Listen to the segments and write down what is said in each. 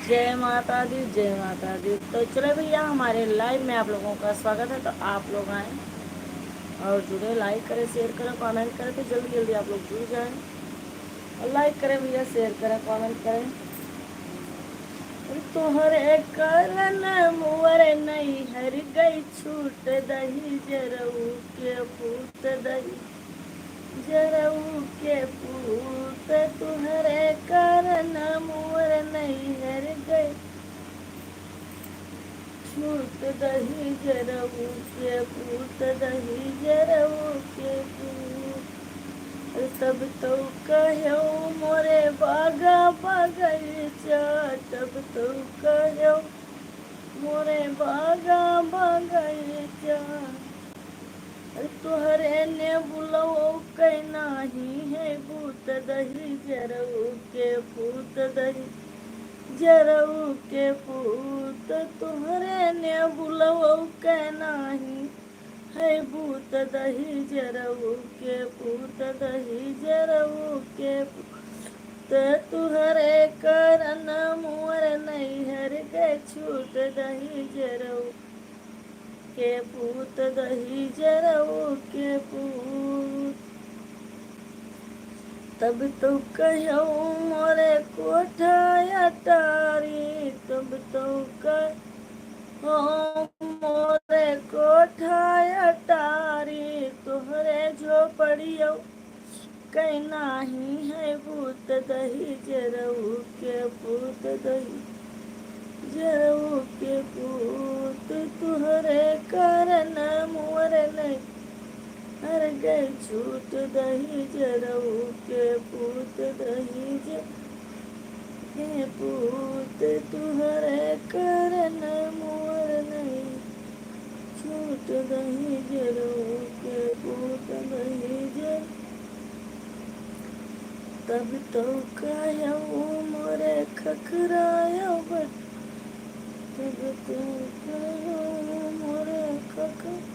जय माता दी, जय माता दी। तो चलो भैया, हमारे लाइव में आप लोगों का स्वागत है। तो आप लोग आए और जुड़े, लाइक करें, शेयर करें, कमेंट करें। तो जल्दी जल्दी आप लोग जुड़ जाएं और लाइक करें भैया, शेयर करें, कमेंट करें। तोहरे कारण मुअर नहीं हर गई, छूट दही जरऊ के पूत दही, जरऊ के पूत। तुहरे कारण मुअर नहीं हर गई, छूट दही जरऊ के पूत दही, जरऊ के पूत। तब तो कहो मोरे बागा बगैचा, तब तो कहो मोरे बागा बगैचा। तुहरे ने बुलो कैना ही है, भूत दही जरऊ के पूत दही, जरऊ के पूत। तुहरे ने बुलो कैना ही है, भूत दही जरऊ के पूत दही, जरऊ के पूत। तुहरे करन मोर नहीं हर गए, छूट दही जरऊ के पूत दही, जरऊ के पूत। तब तो कहो मोरे कोठा अटारी, तब तो कहो मोरे कोठा अटारी। तुहरे झोपड़ियो कैना ही है, भूत दही जरऊ के पूत दही, जरऊ के पूत। तुहरे कारण मोर नहीं हर गए, छूट दही जरऊ के पूत दही के पूत। तुहरे कारण मोर नहीं, छूट दही जरऊ के पूत दही जर। तब तो कहो मोरे खखरायो बट, तब तो कहो मोरे खखरा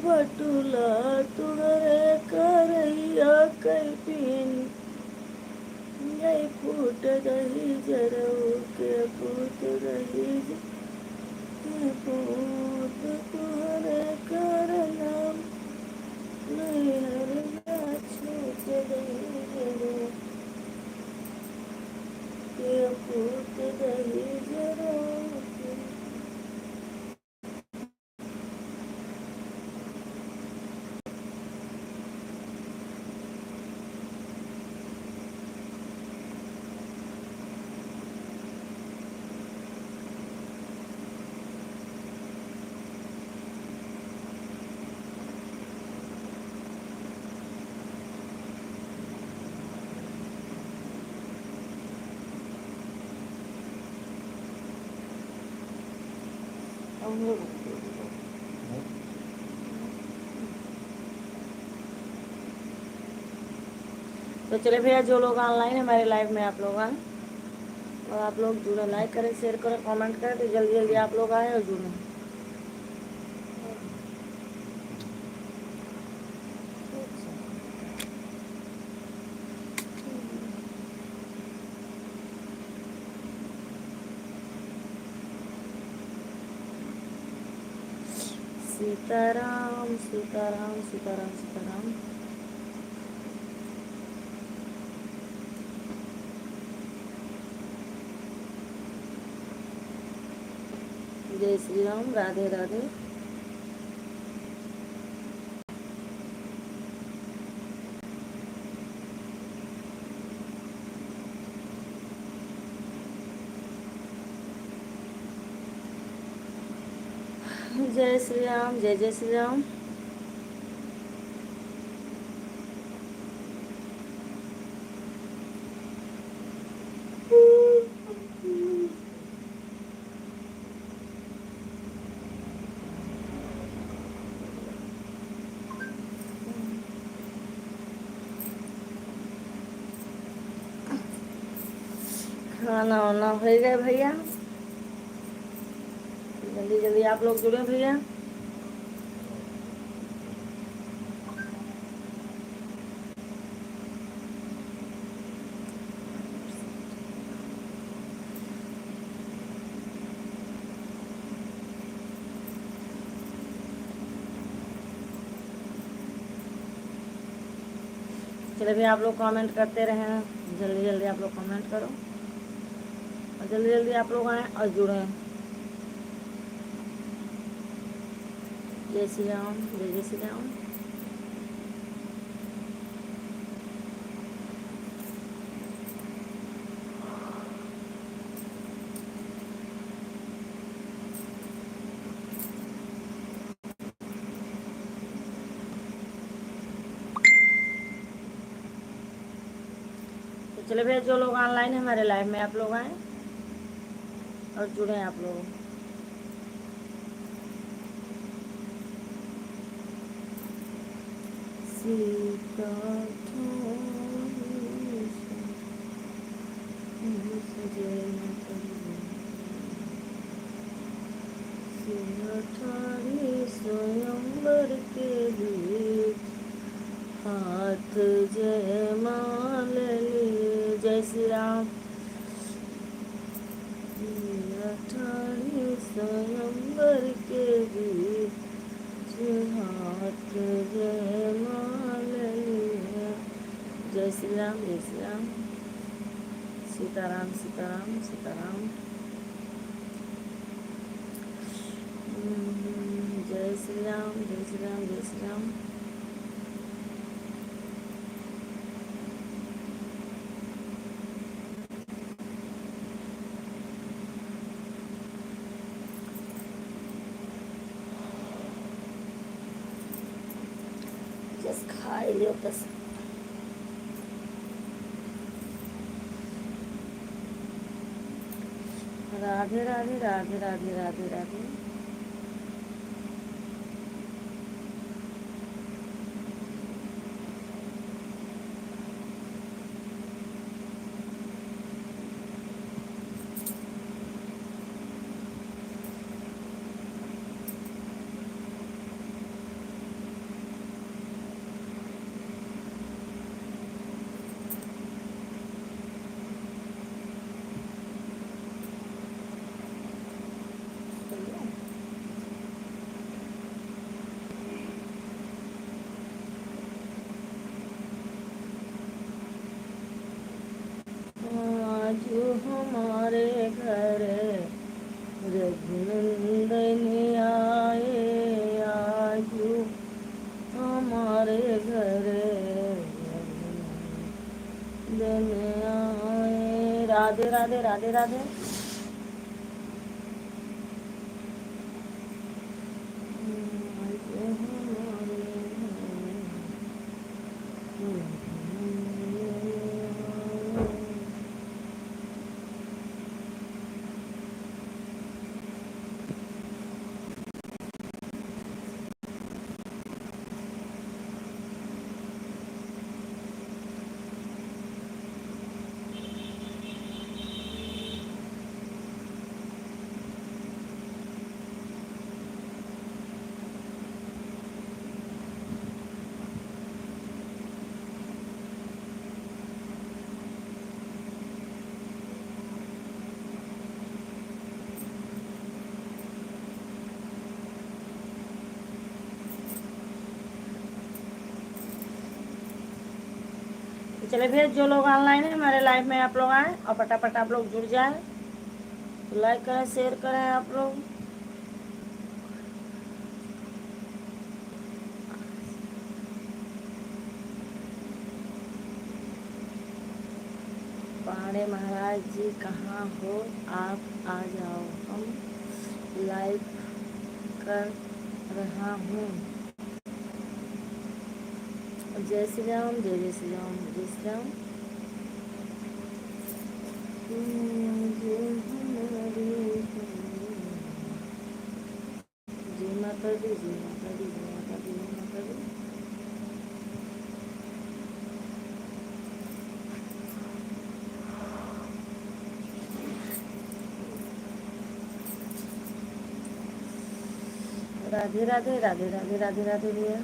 बटुला। तुहरे करैया कई पीन गई, फूट दही जरऊ के पूत दही के पूत। तुहरे करना नहीं हर गया, छूट दही जरऊ के पूत दही, जरऊ के। तो चले भैया, जो लोग ऑनलाइन है हमारे लाइव में, आप लोग आए और आप लोग जुड़े, लाइक करें, शेयर करें, कमेंट करें। तो जल्दी जल्दी आप लोग आए और जुड़े। सीताराम सीताराम सीताराम सीताराम। जय श्री राम, राधे राधे। जय श्री राम, जय जय श्री राम। खाना वाना हो गए भैया, जल्दी जल्दी आप लोग जुड़े भैया। चलिए भी आप लोग कमेंट करते रहे, जल्दी जल्दी आप लोग कमेंट करो और जल्दी जल्दी आप लोग आए और जुड़ें। जय श्री राम, जय जय श्री राम। तो चले भैया, जो लोग ऑनलाइन है हमारे लाइव में, आप लोग आए और जुड़े आप लोग। सीता स्वयंवर के लिए हाथ जय माल लिए। जय श्री राम। स्वयंवर के लिए हाथ जय माल लिए। जय श्री राम, जय श्री राम। सीताराम, सीताराम, सीताराम। जय श्री राम, जय श्री राम, जय श्री राम। जस्ट खाई लियो बस। राधे राधे, राधे राधे, राधे राधे। जो हमारे घर रघुनंदन आए, आजू हमारे घर रघुनंदन आए। राधे राधे, राधे राधे। चले भैया, जो लोग ऑनलाइन है हमारे लाइव में, आप लोग आए और फटाफट आप लोग जुड़ जाए। तो लाइक करें, शेयर करें आप लोग। पांडे महाराज जी कहाँ हो? आप आ जाओ, हम लाइव कर रहा हूँ। जय श्री राम, जय जय श्री राम, जय श्री राम। जय माता दी, जय माता दी, जय माता दी, जय माता दी। राधे राधे, राधे राधे, राधे राधे भैया।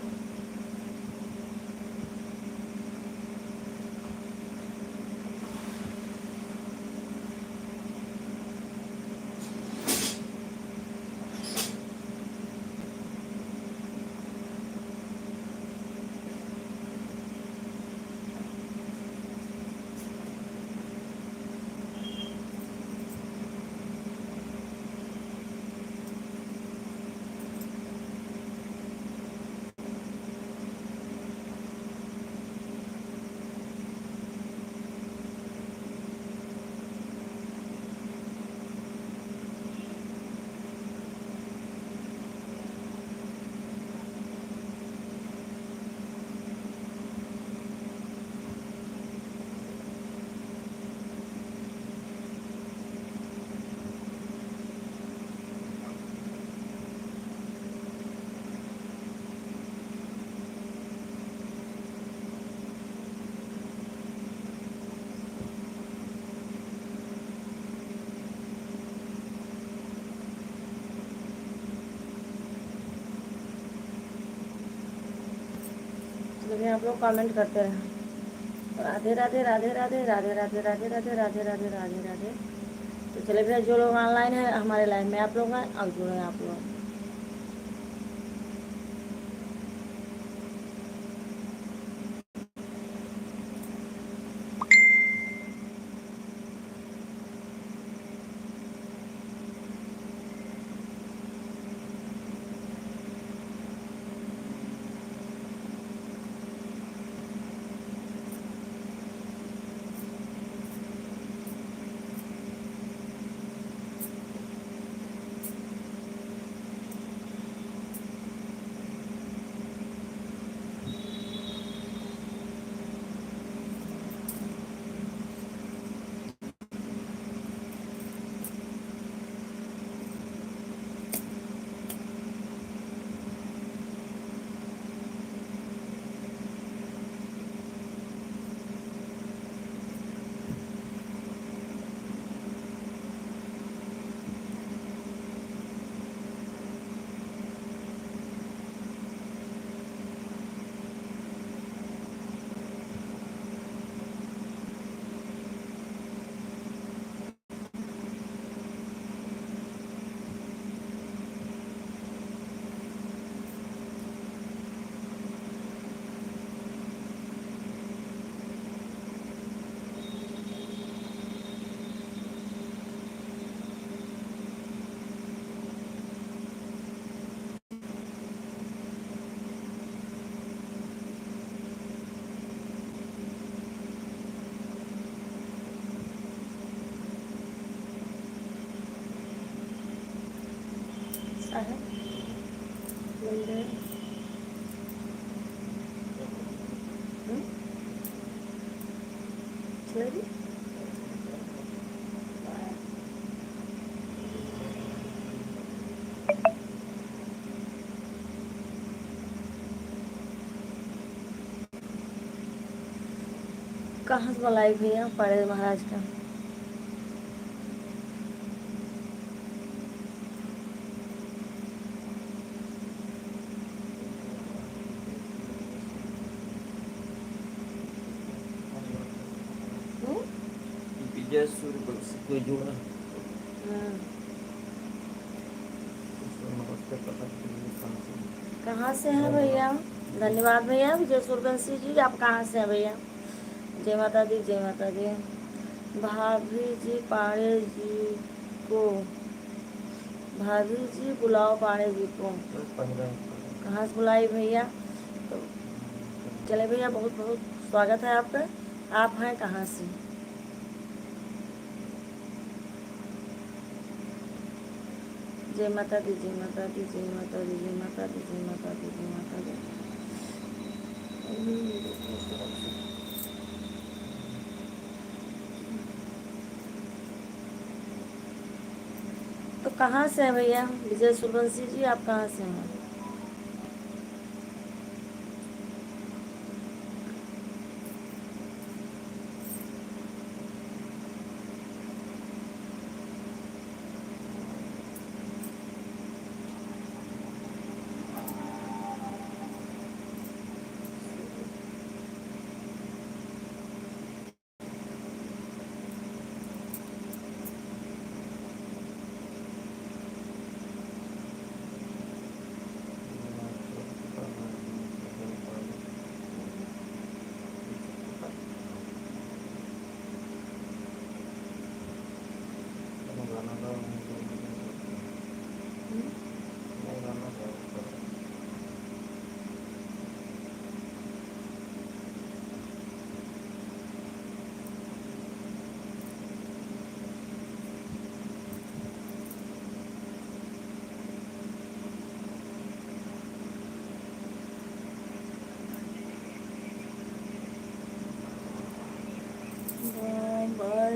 लेकिन आप लोग कमेंट करते रहें। राधे राधे राधे राधे राधे राधे राधे राधे राधे राधे राधे राधे। तो चले भैया, जो लोग ऑनलाइन है हमारे लाइव में आप लोग हैं, अब जुड़े आप लोग। है मंदिर। चलेगी कहाँ से मलाई भैया? पड़े महाराज का। विजय सूर्यवंशी कोई जुड़ा नमस्ते पता कहाँ से हैं भैया? धन्यवाद भैया विजय सूर्यवंशी जी, आप कहाँ से हैं भैया? जय माता दी, जय माता दी। भाभी जी पाड़े जी को, भाभी जी बुलाओ पाड़े जी को। कहाँ से बुलाई भैया? तो चले भैया, बहुत बहुत स्वागत है आपका। आप हैं कहाँ से? जय माता दी, जय माता दी, जय माता दी, जय माता दी, जय माता दी, जय माता दी। तो कहाँ से हैं भैया विजय सूर्यवंशी जी, आप कहाँ से हैं?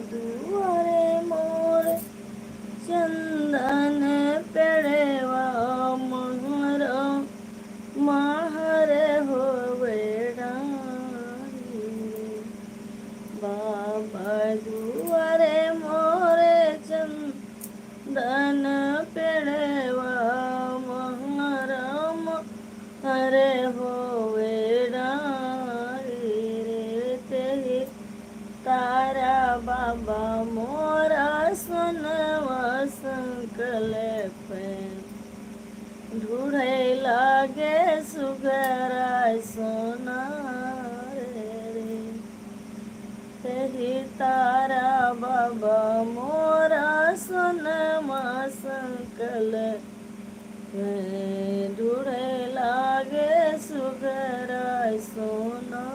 दुआरे मोर तारा बाबा मोरा सुनवा संकल्प ढूढ़े लागे सुगरा सोना रे तेहि तारा बाबा मोरा सुनवा संकल्प ढूढ़े लागे सुगरा सोना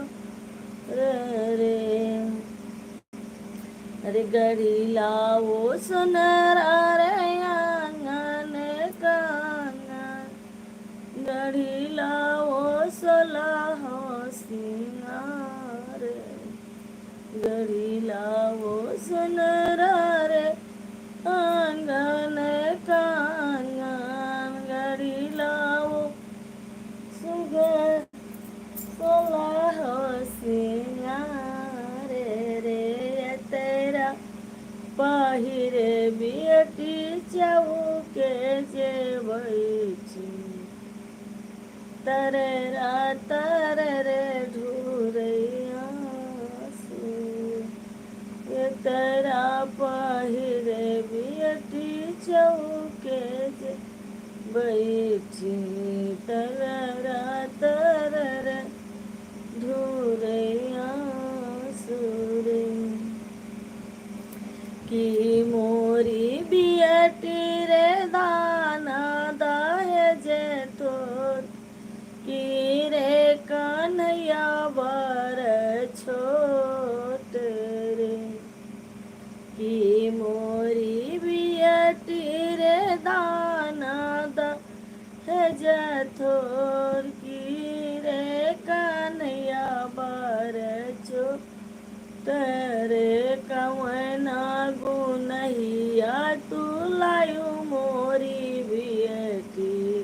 रे अरे गड़ी लाओ सुनरा रे आंगन कांगन गड़ी लाओ सोलहो सिंगार गड़ी लाओ सुनरा रे आंगन कांगन गड़ी लाओ सुगर सोलहो सिंगार रे तेरा पहिरे बेटी चौके जे बैठी तररा तररे ढूरैया तेरा पहिरे बेटी चौके जे बैठी तररा तररे ढूरैया सुरे की मोरी बियटी रे दाना दाय जे तोर की रे कन्हैया बर छोट रे की मोरी बियटी रे दाना दाय जे तोर की रे कन्हैया बर छोट तेरे कवना गुनहिया तू लायु मोरी बियटी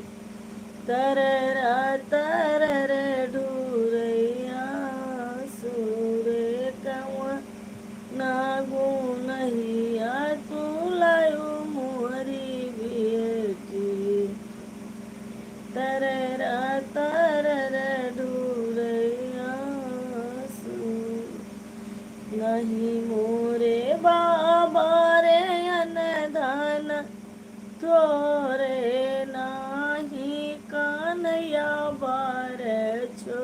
तररा तररे ढूरैया सुरे कवना गुनहिया तू लायु मोरी बियटी तररा तररे ढूरैया नहीं मोरे बाबा रे अनधन थोरे नाही कन्हैया बार छो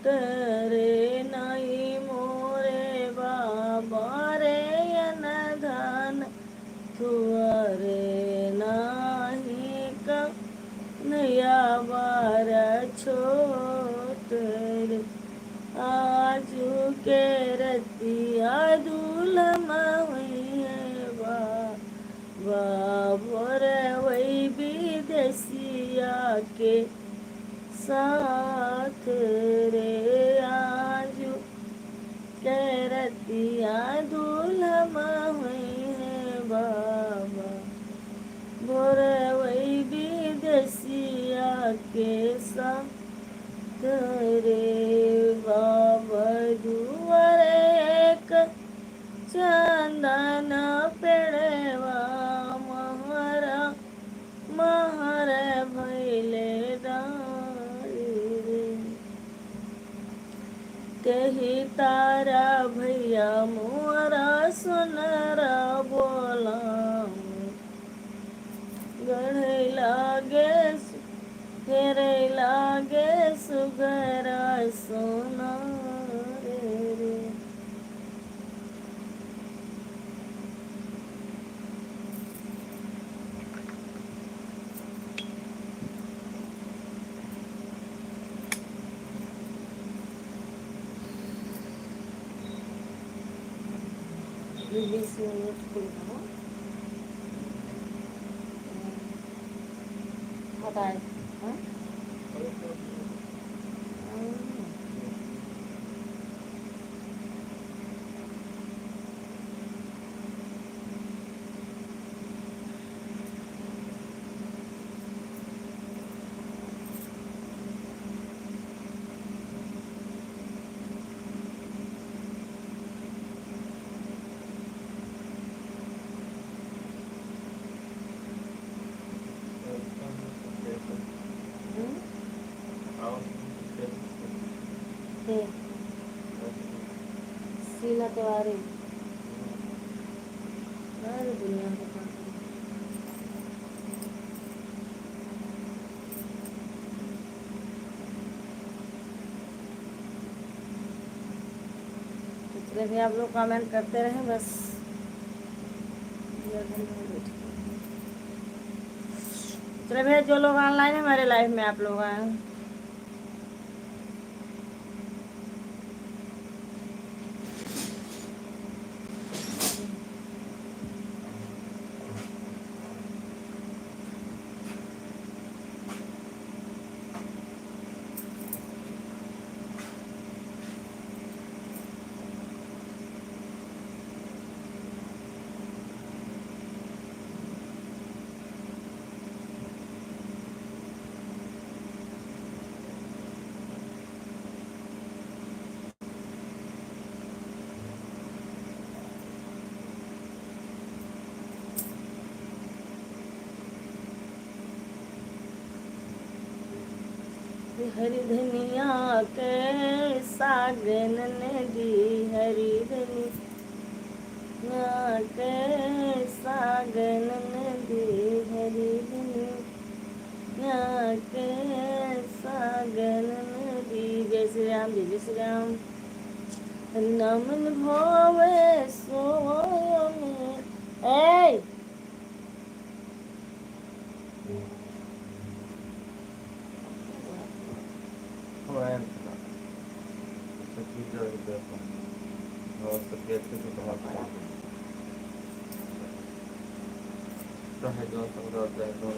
तेरे नहीं मोरे बाबा रे अनधन थोरे नाही कन्हैया बार छो तेरे आजू के रतिया दूल्हा हुई है बाबर वही विदेशिया के साथ रे आजू के रतिया दूल्हा हुई है बाबा बोर वही विदेशिया के साथ रे बाबा दुआर एक चंदन पेड़वा महरा महर भैले डारी रे कही तारा भैया मोरा सुनरा बोला गढ़े लागे तेरे लागे सुगरा सोना रे बताए तिवारी। अरे दुनिया को क्या करूं। जितने भी आप लोग कमेंट करते रहें बस। चले भैया जो लोग ऑनलाइन है हमारे लाइव में आप लोग आए। हरी धनिया के सागन ने दी, हरी धनिया के सागन ने दी, हरी धनिया के सागन ने दी। जय श्री राम, जय श्री राम। नमन भावे सोने ए Bueno, aquí yo el dejo. No, porque es que se toma tiempo. Traje yo sobre el dejo.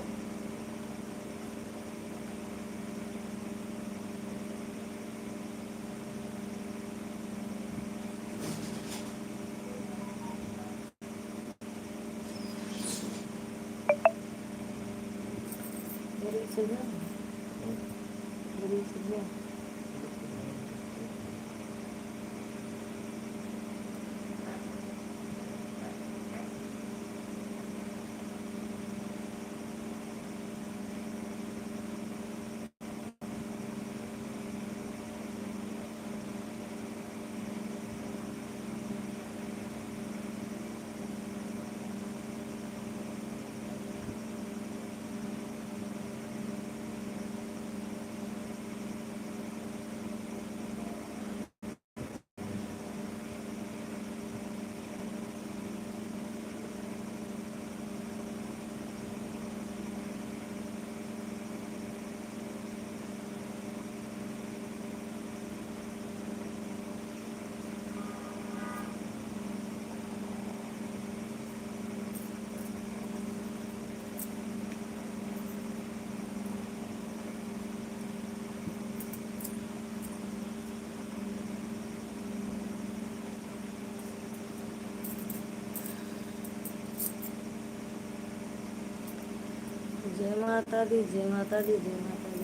जय माता दी, जय माता दी, जय माता दी।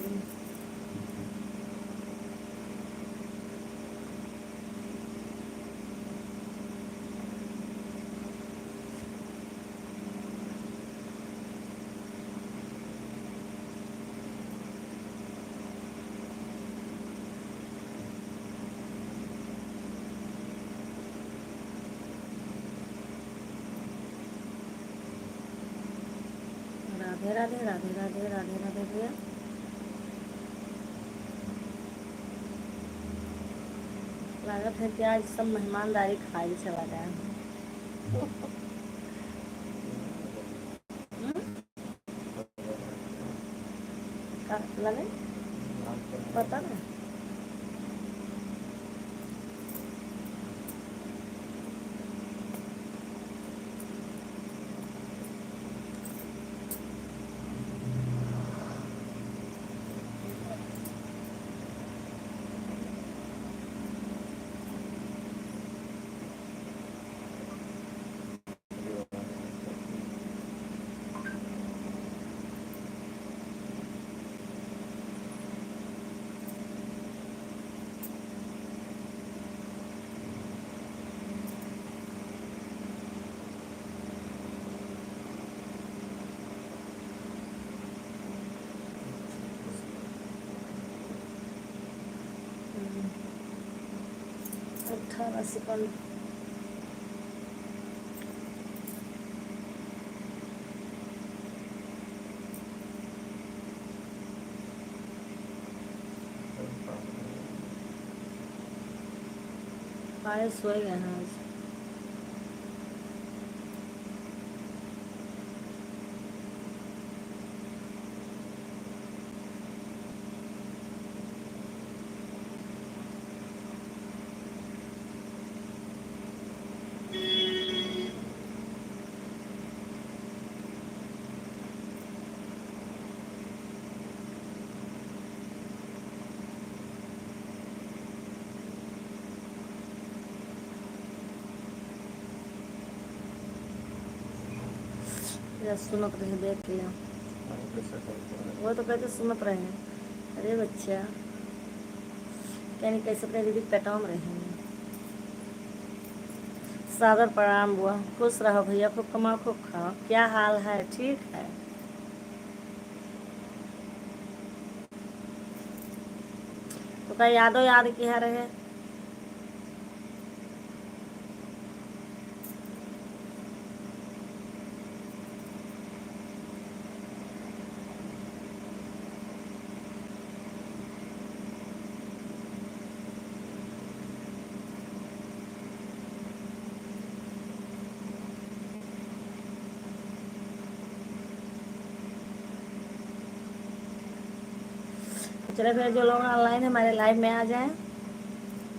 राधे राधे राधे राधे राधे राधे भैया। लागत है कि आज सब मेहमानदारी खाई चला जाए। लगे पता ना। अठारह सेकंड खाए सोए गए हैं आज। या सुनत रहे देख लिया, कैसे करते हैं? वो तो कहते सुनत रहे हैं। अरे बच्चा कहनी कैसे अपने दीदी पेटाओ में रहे हैं। सादर प्रणाम बुआ, खुश रहो भैया, खूब कमाओ खूब खाओ। क्या हाल है? ठीक है। तो क्या यादो याद किया रहे? चले फिर जो लोग ऑनलाइन हमारे लाइव में आ जाएं,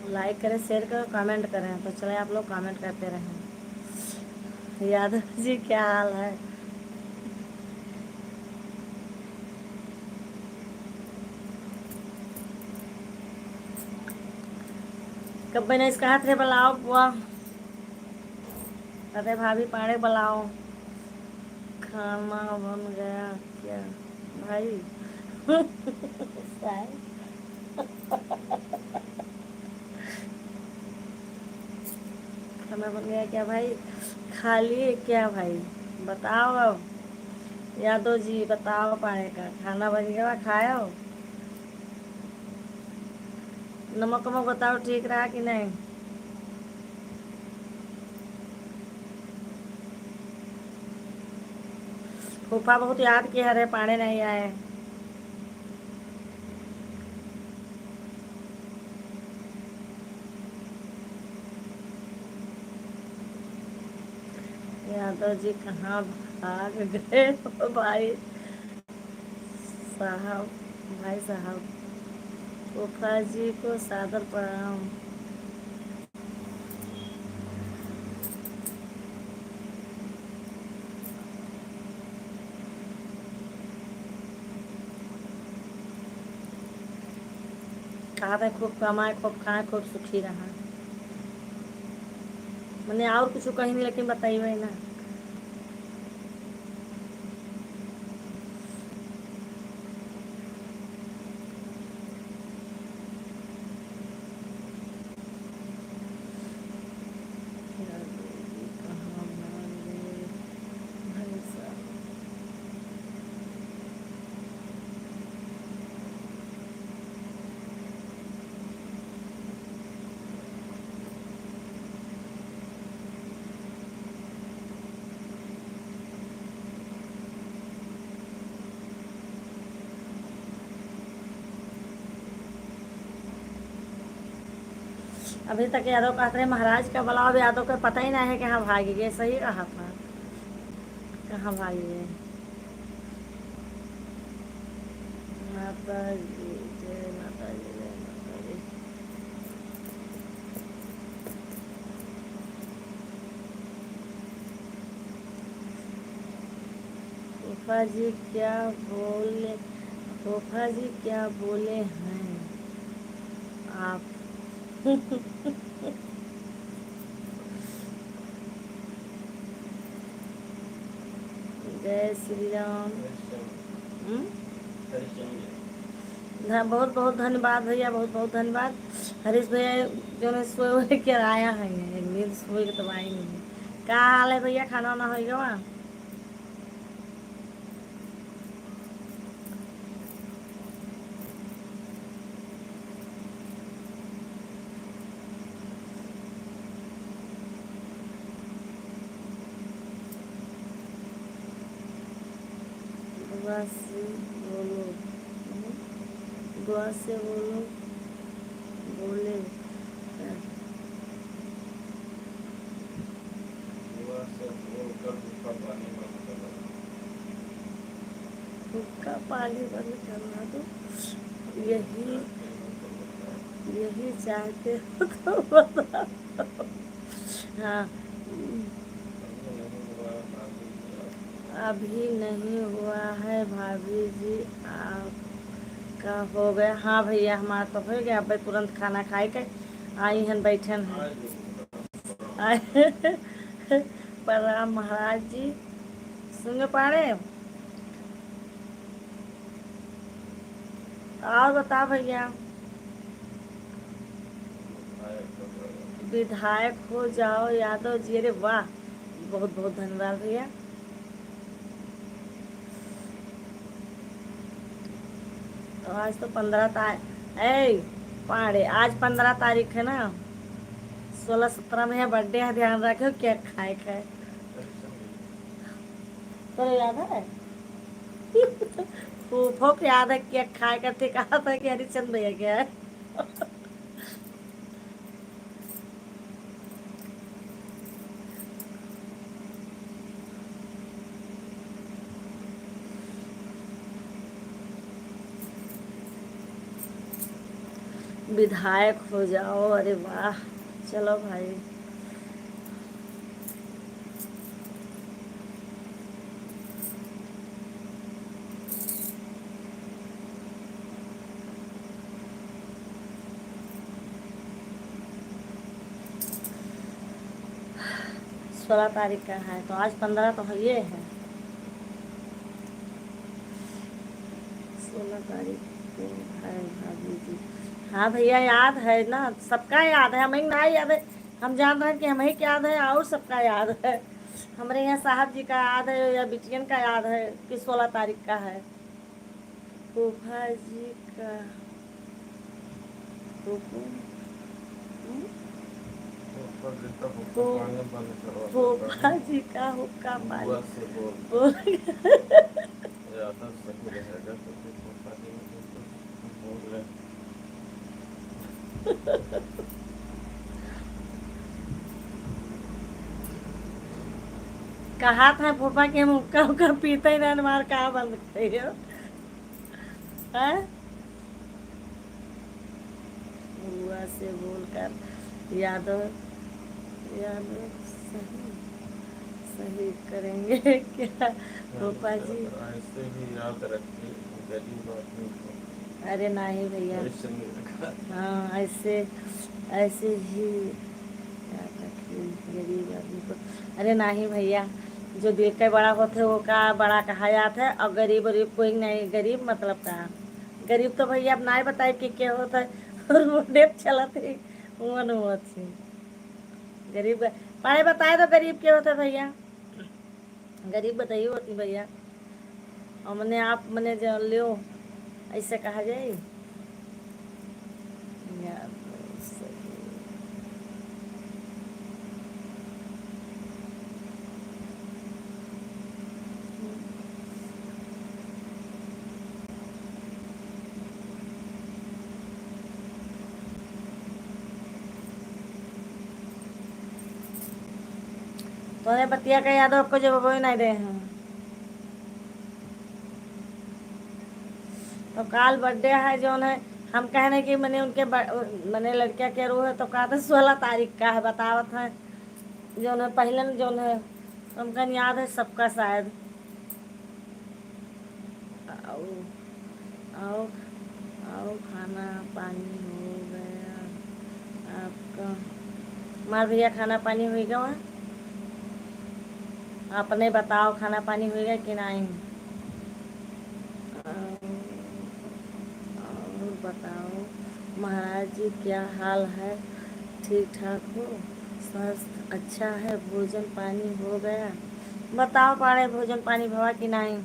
लाइक करें, शेयर करें, कमेंट करें। तो चले आप लोग कमेंट करते रहें। यादव जी क्या हाल है? कब मैंने इसका हाथ रे बुलाओ बुआ, अरे भाभी पाड़े बुलाओ, खाना बन गया क्या भाई? शायद खाना बन गया क्या भाई? खा लिए क्या भाई? बताओ अब यादव जी, बताओ पाड़े का खाना बन गया, खाओ। नमक वमक बताओ ठीक रहा कि नहीं? फूफा बहुत याद किया, अरे पाड़े नहीं आए। यादव जी कहाँ भाग गए हो भाई साहब? भाई साहब, फूफा जी को सादर प्रणाम। कहा था खूब कमाए खूब खाए खूब सुखी रहा। मैंने और कुछ कही नहीं, लेकिन बताइए ना। यादव जी कहाँ भाग गए भाई साहब? अभी तक यादव कहते रहे महाराज का बुलाओ, अब यादव का पता ही नहीं है कहाँ भागी गए। सही कहा था, कहाँ भागी गए। माता जी जय माता जी, जय माता जी। फूफा जी क्या बोले? फूफा जी क्या बोले हैं आप? जय श्री राम। हम्म? बहुत बहुत धन्यवाद भैया, बहुत बहुत धन्यवाद। हरीश भैया जो ने सोए हुए के आया है, नींद सोए के तो आई नहीं। क्या हाल है भैया? खाना वाना हो गया? दुआ से बोलो, दुआ से बोलो, बोले हुक्का पानी बंद करना दो, यही यही चाहते हो तो बताओ। हाँ, अभी नहीं हुआ है भाभी जी, आपका हो गया? हाँ भैया हमारा तो हो गया, अब तुरंत खाना खाए के आई हन बैठन है। प्रणाम महाराज जी, सुन पाड़े। और बता भैया, विधायक हो जाओ यादव जी। अरे वाह, बहुत बहुत धन्यवाद भैया। तो आज तो 15 तारीख, ए पाड़े आज 15 तारीख है ना, 16-17 में है बर्थडे है, ध्यान रखो क्या खाए खाए। तो याद है? फूफो को याद है केक खाए करते, कहा था कि हरिचंद भैया क्या है। विधायक हो जाओ, अरे वाह, चलो भाई। सोलह तारीख का है तो आज 15 तो ये है, 16 तारीख को है भाभी जी। हाँ भैया याद है ना, सबका याद है, हमें ना याद है। हम जान रहे हैं कि हमें क्या याद है और सबका याद है। हमारे यहाँ साहब जी का याद है या बिटियन का याद है कि 16 तारीख का है। फूफा जी का फूफू फूफा जी का हुक्का पानी बोल। कहा था फूफा के हम हुक्का हुक्का पीते ही रहने, मार कहाँ बंद करियो है। बुआ से बोलकर यादव यादव सही सही करेंगे क्या फूफा जी? ऐसे ही याद रखिए, गरीब आदमी को। अरे नहीं भैया, हाँ ऐसे ऐसे ही याद रखिए गरीब आदमी को। अरे नहीं भैया, जो दिल के बड़ा होते वो का बड़ा कहा जाता है, और गरीब गरीब कोई नहीं, गरीब मतलब का गरीब तो भैया अब ना बताए कि क्या होता है। और वो डेप चला थे मन थी गरीब। पढ़े बताए तो गरीब क्या होता है भैया, गरीब बताइए होती भैया। और मैंने आप मैंने जो लियो ऐसे कहा जाए यार, सही। तोने बतिया का याद आपको जब वो नहीं रहे हैं। तो काल बर्थडे है जो है, हम कहने कि मैंने उनके मैंने लड़किया के रू है तो कहा था 16 तारीख का है, बतावत है जो है पहले जो है, हमका याद है सबका शायद। आओ आओ आओ, खाना पानी हो गया आपका? मार भैया खाना पानी हो गया वहाँ? अपने बताओ खाना पानी हो गया कि नहीं? और बताओ महाराज जी क्या हाल है, ठीक ठाक हो? स्वास्थ्य अच्छा है? भोजन पानी हो गया? बताओ पाड़े, भोजन पानी भवा कि नहीं?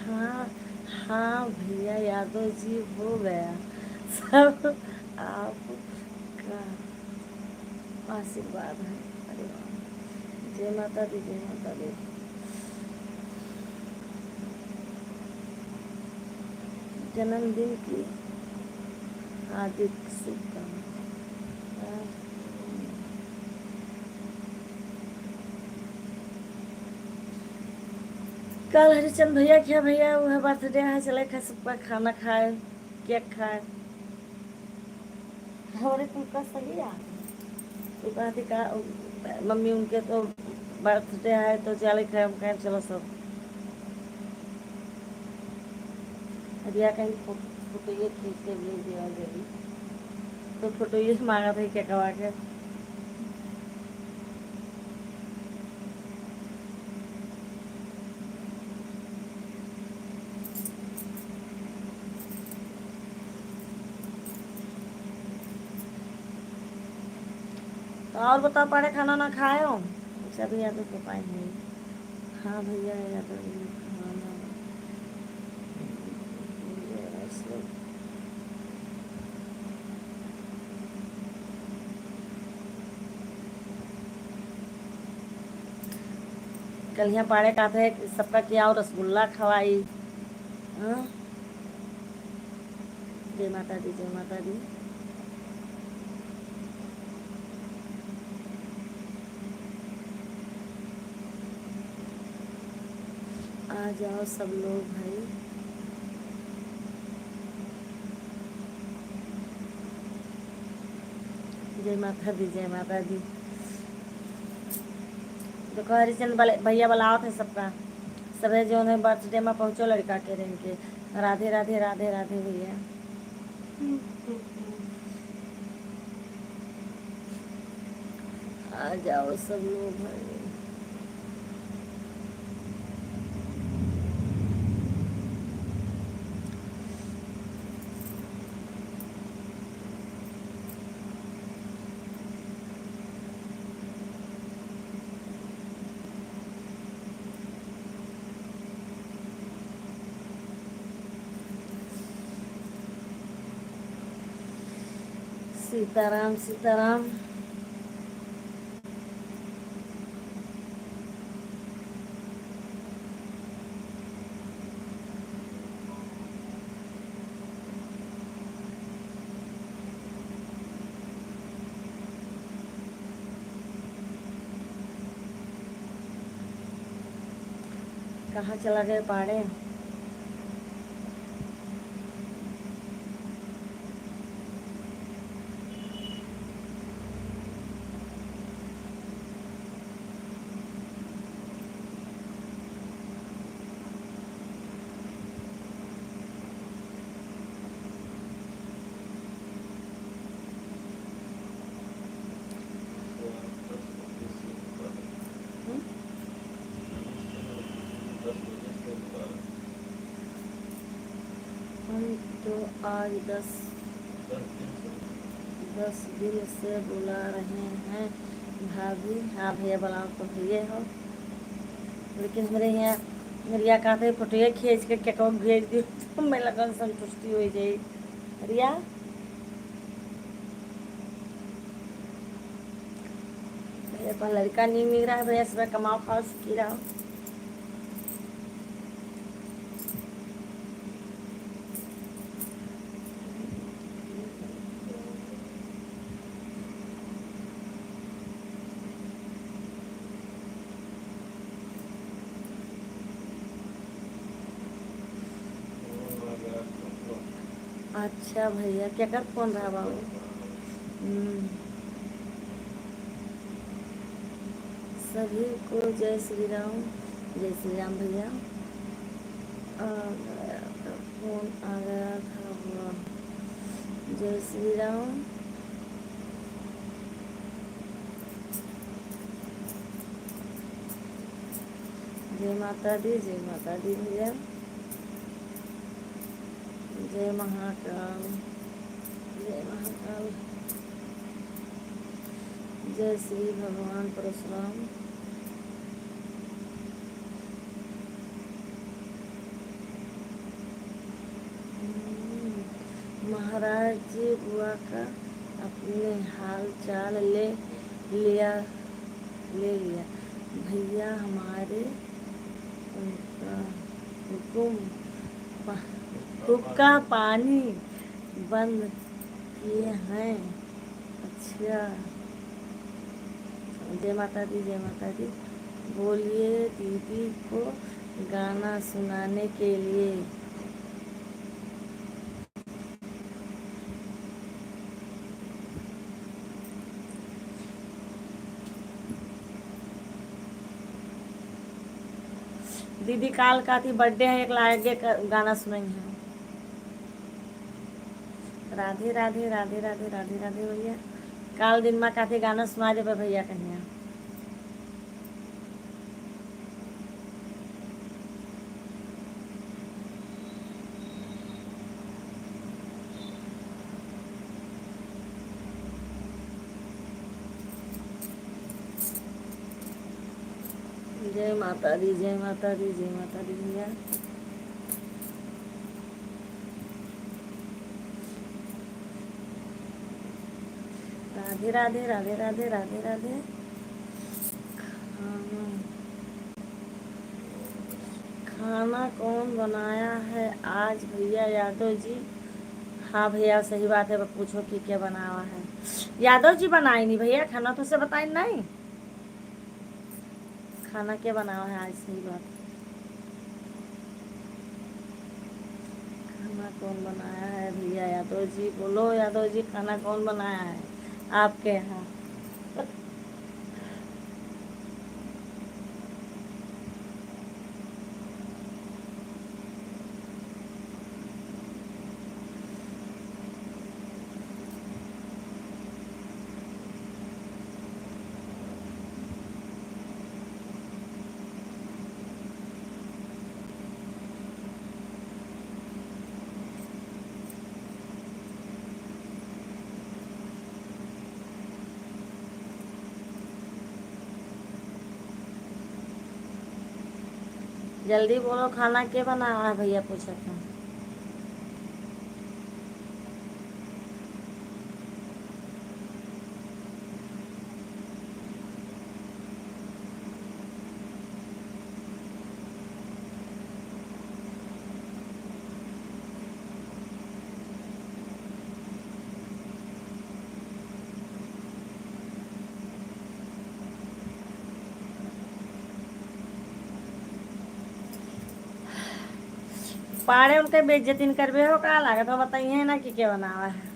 हाँ हाँ भैया यादव जी हो गया सब आपका आशीर्वाद है। अरे वाह, जय माता दी, जय माता दी। जन्मदिन की हार्दिक शुभकामनाएं। कल हरिचंद भैया क्या भैया वो है बर्थडे है, चले खाए सबका खाना खाए, केक खाए। और तुमका सही है, तो कहती का मम्मी उनके तो बर्थडे है तो चले खाए, हम कहें चलो सब। रिया कहीं फोटो ये खींच के भेज दिया जल्दी, तो फोटो ये मांगा था क्या कवा के। तो और बताओ, पड़े खाना ना खाए हो? अच्छा भैया तो पाए नहीं। हाँ भैया या तो खाना ऐसे। कल यहाँ पाड़े का थे सबका किया और रसगुल्ला खवाई। हाँ? जय माता दी, जय माता दी। आ जाओ सब लोग भाई। जय माता दी, जय माता दी। देखो हरिचंद वाले भैया बुलाओ थे सबका, सबे जो है बर्थडे में पहुँचो लड़का के रिंग के। राधे राधे राधे राधे भैया। आ जाओ सब लोग भाई। सीताराम सीताराम। कहाँ चला गए पाड़े? हम तो आज 10 दिन से बुला रहे हैं भाभी। हाँ भैया बुलाओ तो भैया हो, लेकिन मेरे यहाँ रिया कहा था फोटो खींच के क्या भेज दी तो मैं लगन संतुष्टि हो जाए। रिया भैया पर लड़का नहीं मिल रहा है, भैया सुबह कमाओ खाओ सुखी रहो। अच्छा भैया क्या कर फोन रहा बाबू? सभी को जय श्री राम। जय श्री राम भैया। आ गया था फोन, आ गया था हुआ। जय श्री राम। जय माता दी, जय माता दी भैया। जय महाकाल, जय महाकाल। जय श्री भगवान परशुराम। महाराज जी बुआ का अपने हाल चाल लिया ले लिया भैया हमारे। उनका हुक्का पानी बंद किए हैं। अच्छा जय माता दी, जय माता दी। बोलिए दीदी को गाना सुनाने के लिए। दीदी काल का थी बर्थडे है, एक लागे गाना सुनेंगे। राधे राधे राधे राधे राधे राधे भैया। काल दिन में काफी गाना सुना देवे भैया कहीं। जय माता दी, जय माता दी, जय माता दी भैया। राधे राधे राधे राधे राधे राधे। खाना खाना कौन बनाया है आज भैया? यादव जी। हाँ भैया सही बात है, पूछो कि क्या बना हुआ है। यादव जी बनाए नहीं भैया खाना, तो से बताए नहीं खाना क्या बना हुआ है आज। सही बात। खाना कौन बनाया है भैया? यादव जी बोलो, यादव जी खाना कौन बनाया है आपके यहाँ? जल्दी बोलो खाना क्या बना हुआ है भैया, पूछा था। पाड़े उनके बेइज्जती करबे हो का लागत हो, बताइए ना कि क्या बना हुआ है।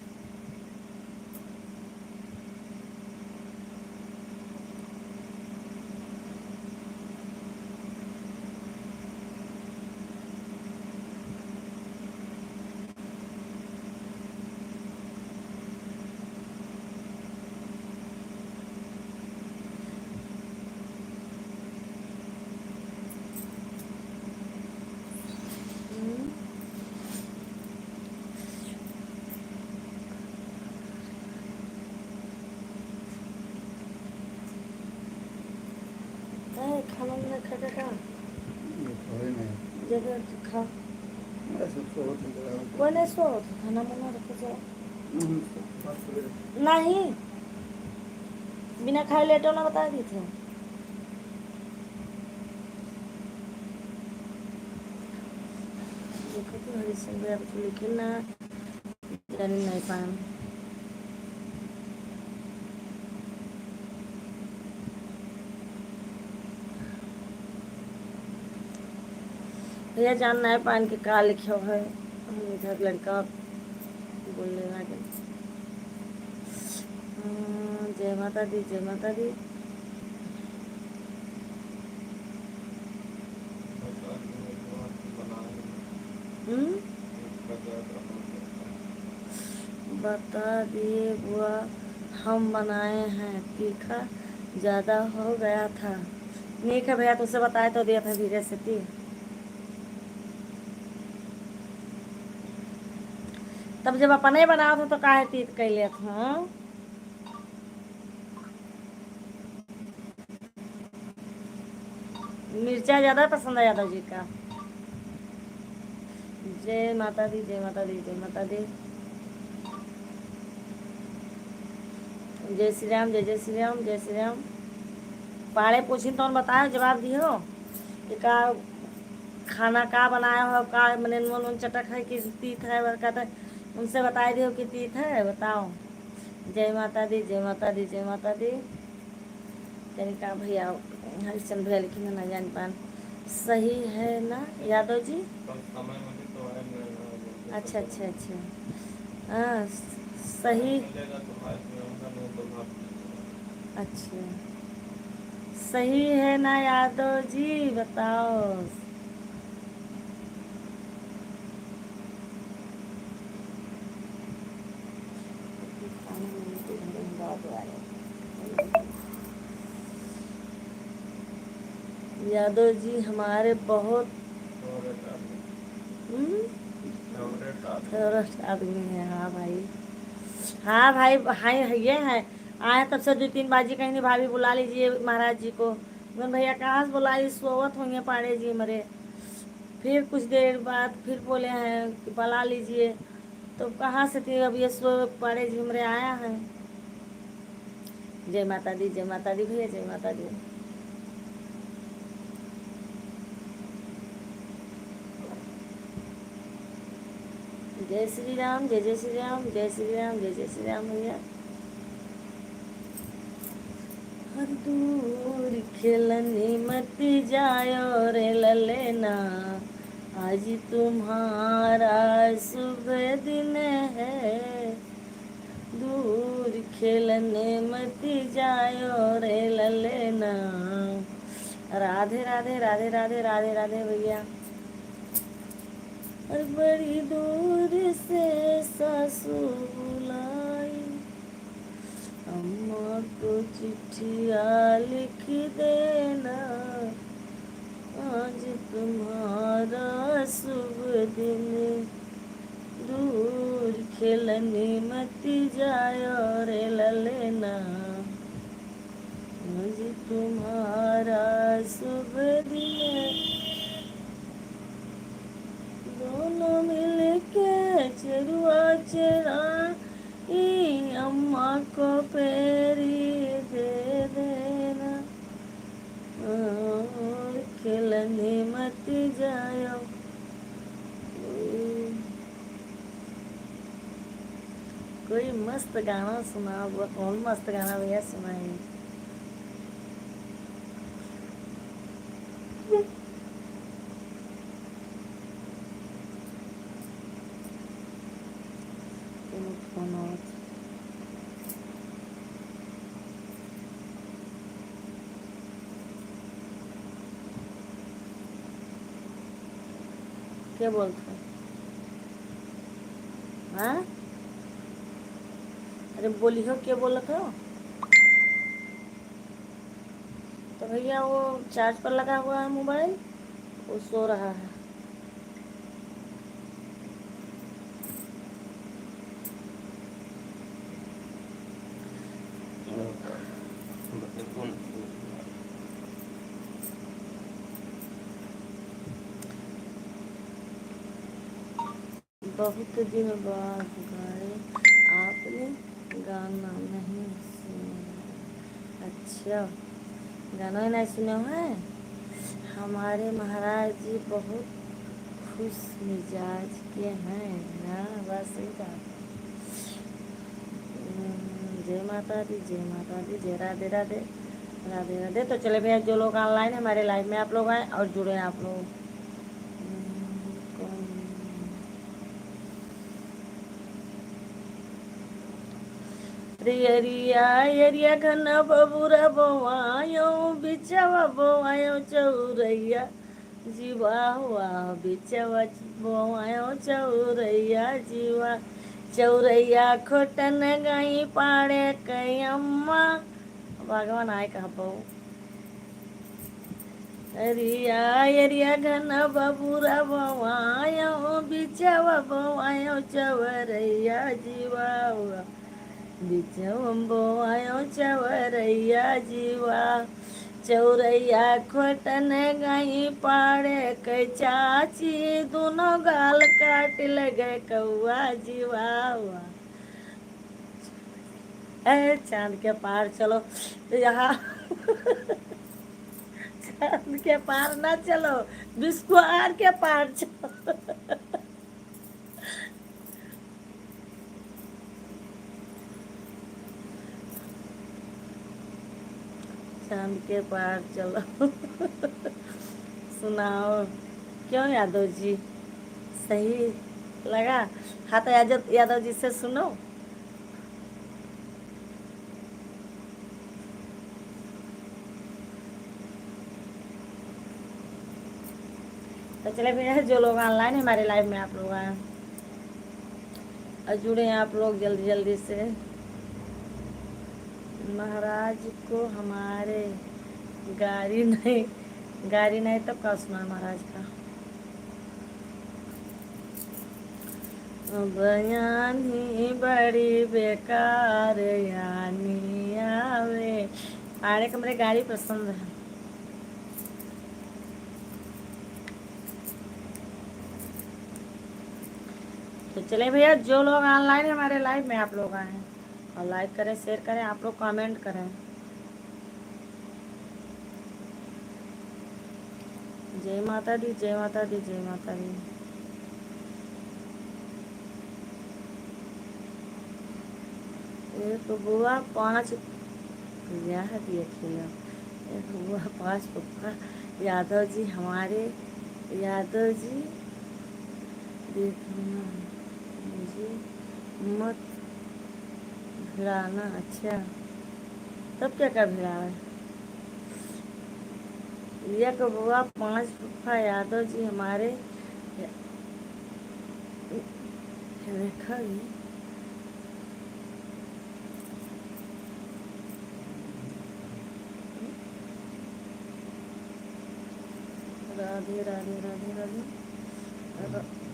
खाना में खा का जगह खा कोई नहीं सो खाना बना रखो जाओ। नहीं बिना खाए लेटो ना, बता दी थे। देखो तो हरिशन भैया तो लिखे ना जानी नहीं पान। भैया जानना है पान के का लिखा है। इधर लड़का बोल लेना कि जय माता दी, जय माता दी। बता दिए बुआ, हम बनाए हैं, तीखा ज़्यादा हो गया था। ठीक है भैया, तुझसे बताए तो दिया था धीरे से थी। तब जब अपने बनाओ था तो काहे तीत कैले था। मिर्चा ज़्यादा पसंद है यादव जी का। जय माता दी, जय माता दी, जय माता दी। जय श्री राम, जय जय श्री राम, जय श्री राम। पाड़े पूछी तो बताओ, जवाब दियो कि का खाना का बनाया हो, का मैंने नून चटक है कि तीत है, कहता उनसे बताए दियो कि तीत है, बताओ। जय माता दी, जय माता दी, जय माता दी। का भैया हरिश्चंद्र भैया लिखी ना जान पान। सही है ना यादव जी? कल समय मिले तो आए, मैं अच्छा तो अच्छा अच्छा। हाँ टाइम सही। मिलेगा तो लाइफ में आऊँगा, नहीं तो बात। अच्छा सही है ना यादव जी, बताओ। यादव जी हमारे बहुत फेवरेट आदमी, हम्म, फेवरेट आदमी। फेवरेट आदमी है। हाँ भाई, हाँ भाई, हाँ ये हैं। आए तब से 2-3 बाजी कहीं नहीं, भाभी बुला लीजिए महाराज जी को। मैं भैया कहाँ से बुलाई, सोवत होंगे पाड़े जी मरे। फिर कुछ देर बाद फिर बोले हैं कि बुला लीजिए, तो कहाँ से थी, अब ये सो पाड़े जी मरे आया है। जय माता दी, जय माता दी भैया, जय माता दी। जय श्री राम, जय जय श्री राम, जय श्री राम, जय जय श्री राम भैया। हर दूर खिलनी मत जायो रे ललेना, आज तुम्हारा शुभ दिन है। दूर खेलने मत जायो रे ललेना। राधे राधे राधे राधे राधे राधे भैया। और बड़ी दूर से सासू बुलाई, अम्मा को चिट्ठिया लिख देना, आज तुम्हारा शुभ दिन। दूर खेलने मत जायो रे ललेना, आज तुम्हारा शुभ दिन। दोनों मिलके चरुआ चरा, अम्मा को पेरी दे देना, और खेलने मत जायो। कोई मस्त गाना सुना, वो कौन मस्त गाना भैया सुनाए? फोन और क्या बोलते हैं? हाँ अरे बोली हो, क्या बोला था? तो भैया वो चार्ज पर लगा हुआ है मोबाइल, वो सो रहा है। बहुत दिन बाद गाए आपने गाना, नहीं सुना? अच्छा, गाना ही नहीं सुने हैं? हमारे महाराज जी बहुत खुश मिजाज के हैं ना, बस सही बात। जय माता दी, जय माता दी, जय राधे राधे राधे राधे। तो चले भैया, जो लोग ऑनलाइन है हमारे लाइव में, आप लोग आए और जुड़े हैं आप लोग। रियरिया यरिया घना बबूरा बोवायो, बिचवा बोवायो चौरैया जीवा हुआ, बिचवा बोवायो चौरैया जीवा। चौरैया खोटन गई पाड़े कई अम्मा, भगवान आए कहा बहु। अरिया अरिया घना बबूरा बोवायो, बिचवा बोवायो चौरैया जीवा हुआ, बिचवम्बो आयो चवरैया जीवा। चौरैया खोटन गई पाड़े के चाची, दोनों गाल काट लगे कौआ जीवा हुआ। ए चांद के पार चलो यहाँ, चांद के पार ना चलो, बिस्कुआर के पार चलो। चांद के पार चलो। सुनाओ। क्यों यादव जी, सही लगा? हाँ तो यादव यादव जी से सुनो। तो चले भैया, जो लोग ऑनलाइन है हमारे लाइव में, आप लोग आए और जुड़े हैं आप लोग जल्दी जल्दी से। महाराज को हमारे गाड़ी नहीं तब का सुना महाराज का बयानी बड़ी बेकार यानी आवे। आड़े को मेरे गाड़ी पसंद है। तो चले भैया, जो लोग ऑनलाइन है हमारे लाइव में, आप लोग आए हैं और लाइक करें, शेयर करें, आप लोग कमेंट करें। जय माता दी, जय माता दी, जय माता दी। एक बुआ 5 यह दिए खिला, एक बुआ 5 पप्पा। यादव जी हमारे, यादव जी देखना मुझे मत भिड़ाना। अच्छा, तब क्या क्या भिड़ा है? एक बुआ 5 पप्पा, यादव जी हमारे। देखा ही। राधे राधे राधे राधे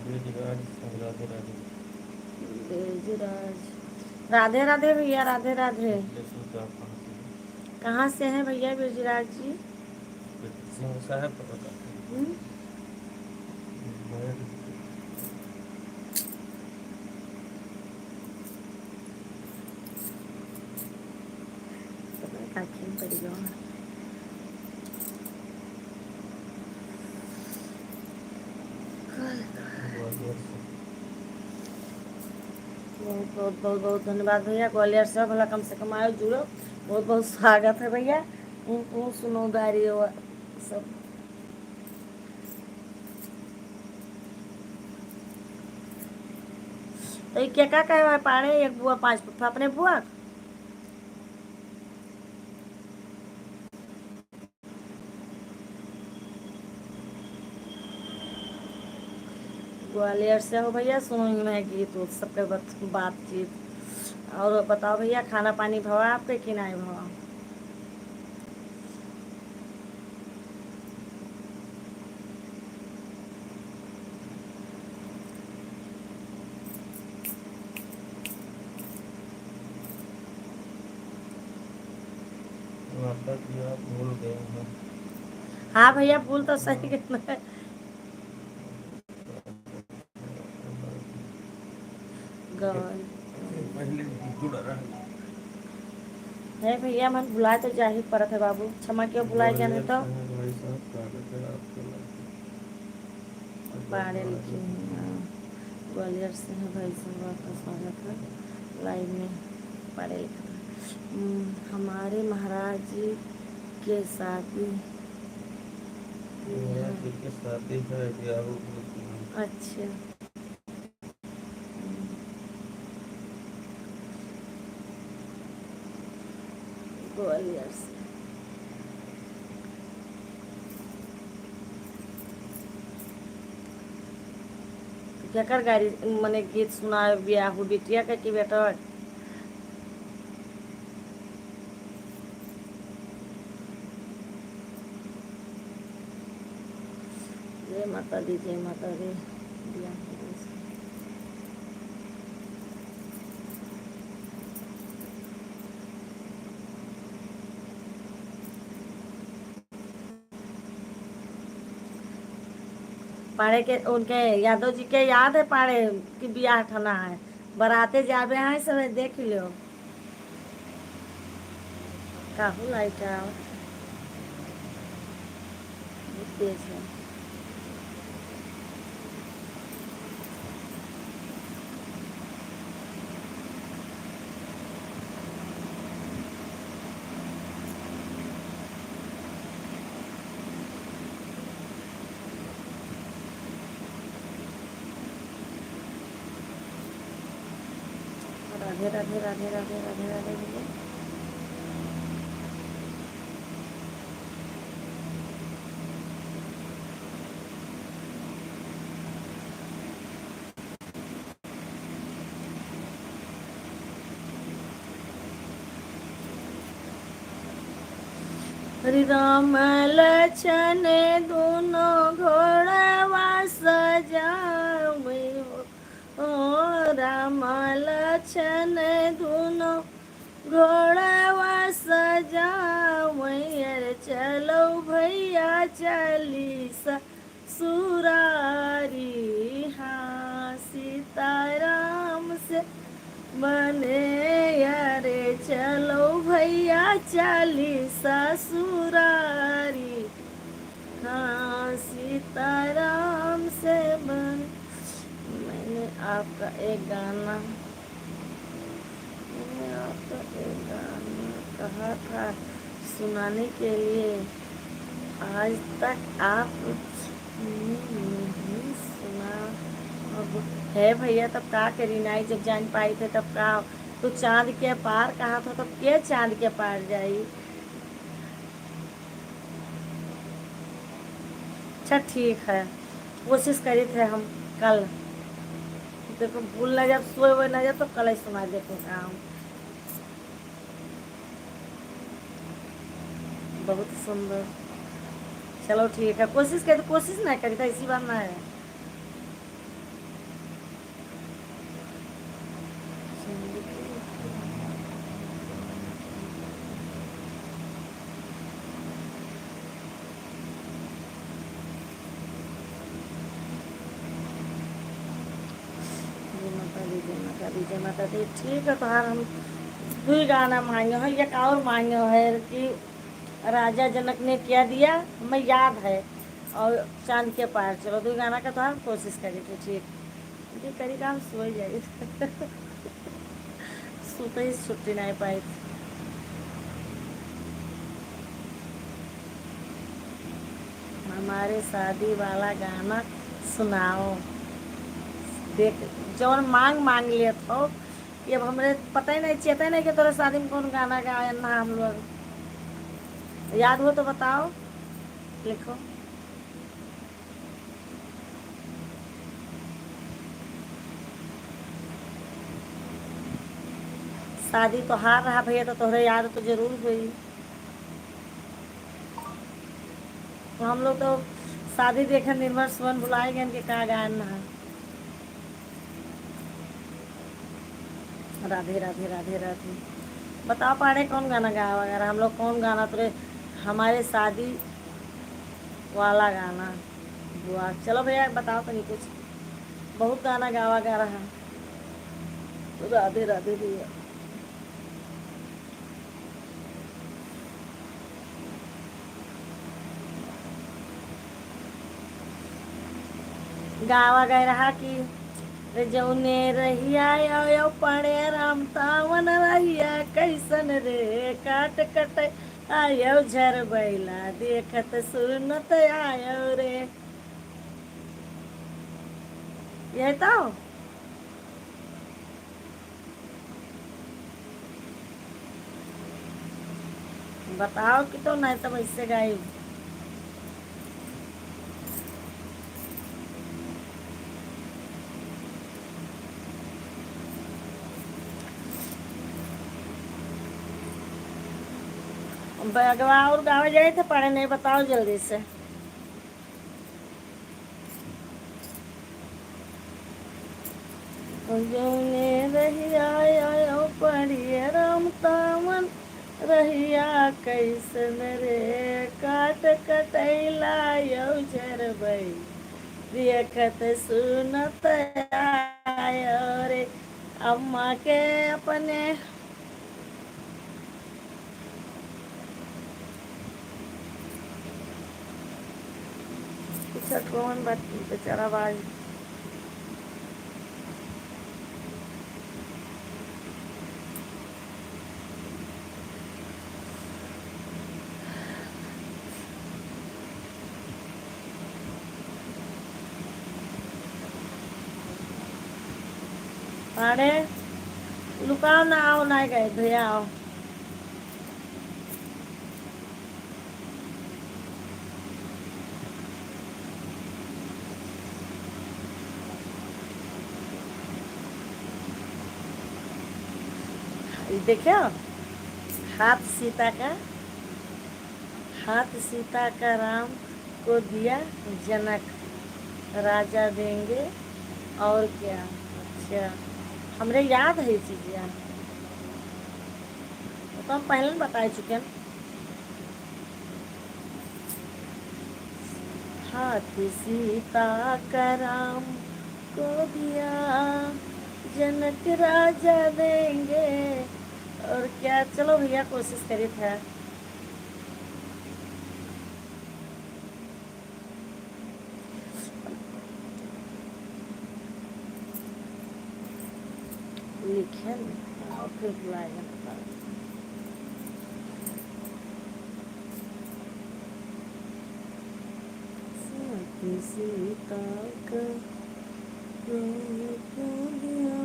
बेजराज राधे राधे। बेजराज राधे राधे भैया, राधे राधे। जैसे कि आप कहाँ से कहाँ से हैं भैया बेजराज जी? हैं? सिंह साहब पता करते हम्म? हैं। काखिन पड़ गया। ग्वालियर से। बहुत बहुत बहुत बहुत धन्यवाद भैया। ग्वालियर से भला कम से कम आयो, जुड़ो। बहुत बहुत स्वागत है भैया। सुनो गाड़ी और सब। तो ये क्या क्या कहे पाड़े, एक बुआ 5 पप्पा अपने बुआ। ग्वालियर से हो भैया, सुनूंगी मैं गीत उत सबके बातचीत। और बताओ भैया, खाना पानी भवा आपके कि नहीं भवा? माता जी आप भूल गए हैं। हाँ भैया, भूल तो सही कितना है। गौर पहले जुड़ा रहा। है भैया, मन भुलाए तो जा ही पड़त है बाबू, क्षमा क्यों भुलाए गया नहीं तो। भाई साहब स्वागत है आपका पढ़े लिखे हैं, हाँ। ग्वालियर से है भाई साहब, आपका स्वागत है लाइव में। पढ़े लिखे हमारे महाराज जी के शादी की शादी है ब्याह। अच्छा। ग्वालियर से क्या कर गाड़ी मने गीत सुना ब्याह बिटिया का की बेटा। जय माता दी, जय माता दी। पाड़े के उनके यादव जी के याद है पाड़े की बियाह ठना है, बराते जाबे हैं सब देख लो। काहू लाइट आवत बहुत तेज है। राधे राधे राधे राधे राधे राधे भैया। हरि राम लक्षण दोनों घोड़वा सजावे हो, ओ राम लक्षण दोनों घोड़वा सजावे। अरे चलो भैया चालीसा सुरारी, हाँ सीताराम से बने यारे। चलो भैया चालीसा सुरारी, हाँ सीताराम से बने। मैंने आपका एक गाना कहा था सुनाने के लिए, आज तक आप नहीं सुना। अब है भैया, तब का करी नाई, जब जान पाई थे तब का। तो चांद के पार कहा था, तब के चांद के पार जाई। अच्छा ठीक है, कोशिश करी थे हम कल। देखो भूल ना, जब सोए हुए ना जाए तो कल ही सुना देते काम। बहुत सुंदर। चलो ठीक है, कोशिश करी, कोशिश ना करी था, इसी बार ना है। जय माता दी। ठीक है, तो हाँ हम दुई गाना मांगे हो, एक और मांगे है कि राजा जनक ने क्या दिया हमें याद है, और चांद के पार। चलो दुई गाना का तो हम कोशिश करी थे। ठीक ये करी का हम सो ही जाए सोते ही छुट्टी नहीं पाई थी। हमारे शादी वाला गाना सुनाओ। देख जौन मांग लिया था कि अब हमरे पता ही नहीं, चेता ही नहीं कि तोरे शादी में कौन गाना गाया ना। हम लोग याद हो तो बताओ, लिखो। शादी तो हार रहा भैया, तो तोहरे याद तो जरूर हुई। तो हम लोग तो शादी देखे निर्मल सुमन भुलाए गए कि का गाना है। राधे राधे राधे राधे। बताओ पाड़े कौन गाना गाया वगैरह, हम लोग कौन गाना तुरे हमारे शादी वाला गाना बुआ। चलो भैया बताओ तो नहीं कुछ, बहुत गाना गावा गा रहा। राधे राधे भैया। गावा गा रहा कि रे जौने रहिया आयो पड़े राम तावन रहिया कैसन रे काट कट आयो झर बैला देखत सुनत आयो रे। यही तो बताओ कि तो नहीं तो इससे गाई। बगवा और गाँव जाए थे पढ़े नहीं, बताओ जल्दी से। जौने रहिया आयो पढ़िए राम तावन रहिया कैसन रे काट कटैला यौ झरबै देखत सुनत आयो रे। अम्मा के अपने कौन बात बेचारा आवाज। अरे लुकाओ ना, आओ ना गए भैया आओ। ये देखो हाथ सीता का, हाथ सीता का राम को दिया जनक, राजा देंगे और क्या। अच्छा हमरे याद है ये चीज़ यार, वो तो हम पहले ही बता चुके हैं। हाथ सीता का राम को दिया जनक, राजा देंगे और क्या। चलो भैया कोशिश करी था। लिखे ना और फिर बुलाएगा ना। साथी सीता का राम को दिया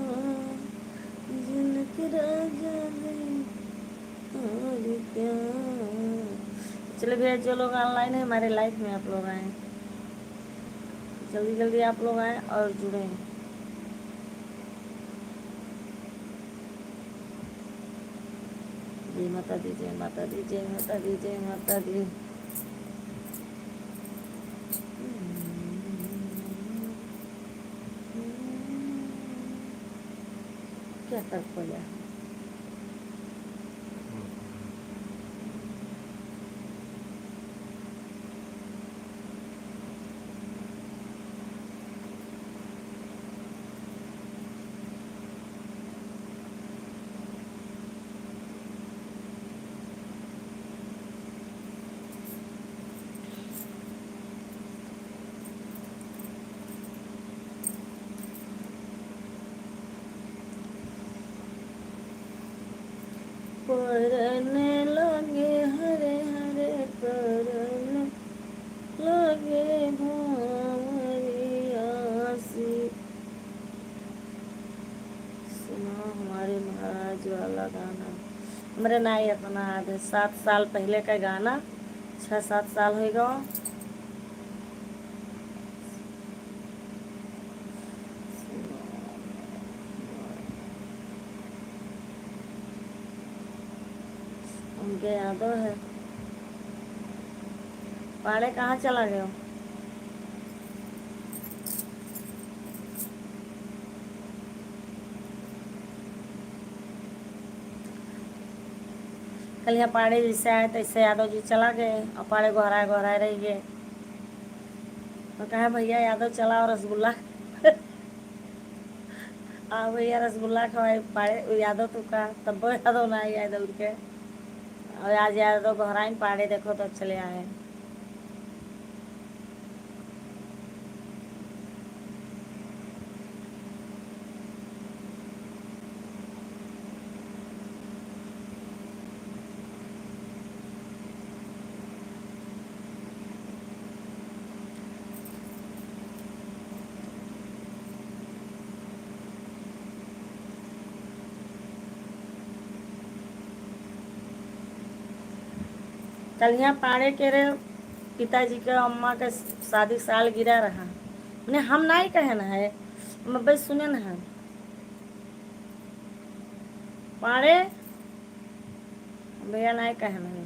जनक, राजा देंगे और क्या। चलो भैया जो लोग ऑनलाइन है हमारे लाइफ में, आप लोग आए जल्दी जल्दी, आप लोग आए और जुड़े। जय माता दी, जय माता दी, जय माता दी, जय माता दी। क्या कर पाया। परने लगे हरे हरे, परने लगे भंवरियासी। सुना हमारे महाराज वाला गाना, हमारे ना ही अपना याद है, 7 साल पहले का गाना, 6-7 साल हो गया। उनके यादों है। पाड़े कहाँ चला गया। कल यहाँ पाड़े जैसे आए तैसे यादव जी चला गए और पाड़े गोहराए गोहराए रह गए। तो कहा भैया यादव चला और रसगुल्ला हाँ भैया रसगुल्ला खवाए पाड़े यादव तो का, तब यादव ना आई यादव के। और आज यादव गोहराइन पाड़े देखो तो चले आए। कल यहाँ पाड़े के रे पिताजी के अम्मा का शादी साल गिरा रहा। उन्हें हम नहीं कहे ना है, हम बस सुने ना है। पाड़े भैया नहीं कहे ना है।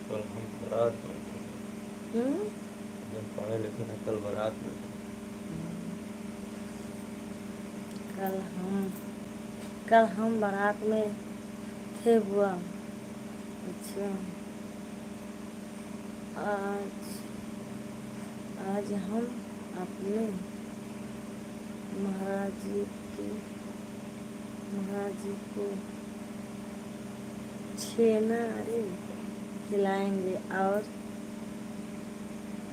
कल हम बारात में थे, जब पढ़े लिखे थे कल बारात में थे। कल हम बारात में थे बुआ। अच्छा आज आज हम अपने महाराज जी की महाराज जी को छेना अरे खिलाएंगे और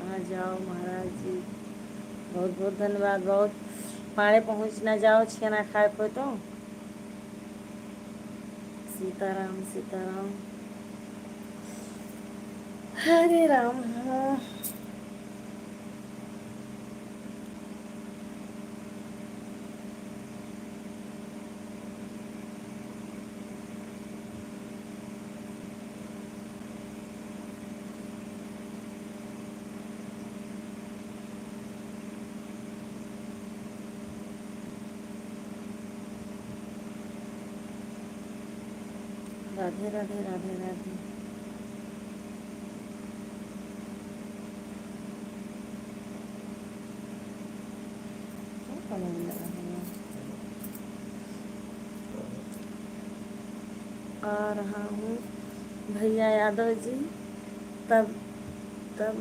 आ जाओ महाराज जी। बहुत बहुत धन्यवाद। बहुत पाड़े पहुँच ना जाओ छेना खाए को तो। सीताराम सीताराम हरे राम। हाँ राधे राधे राधे राधे। क्या कमेंट लगा है? आ रहा हूँ भैया यादव जी। तब तब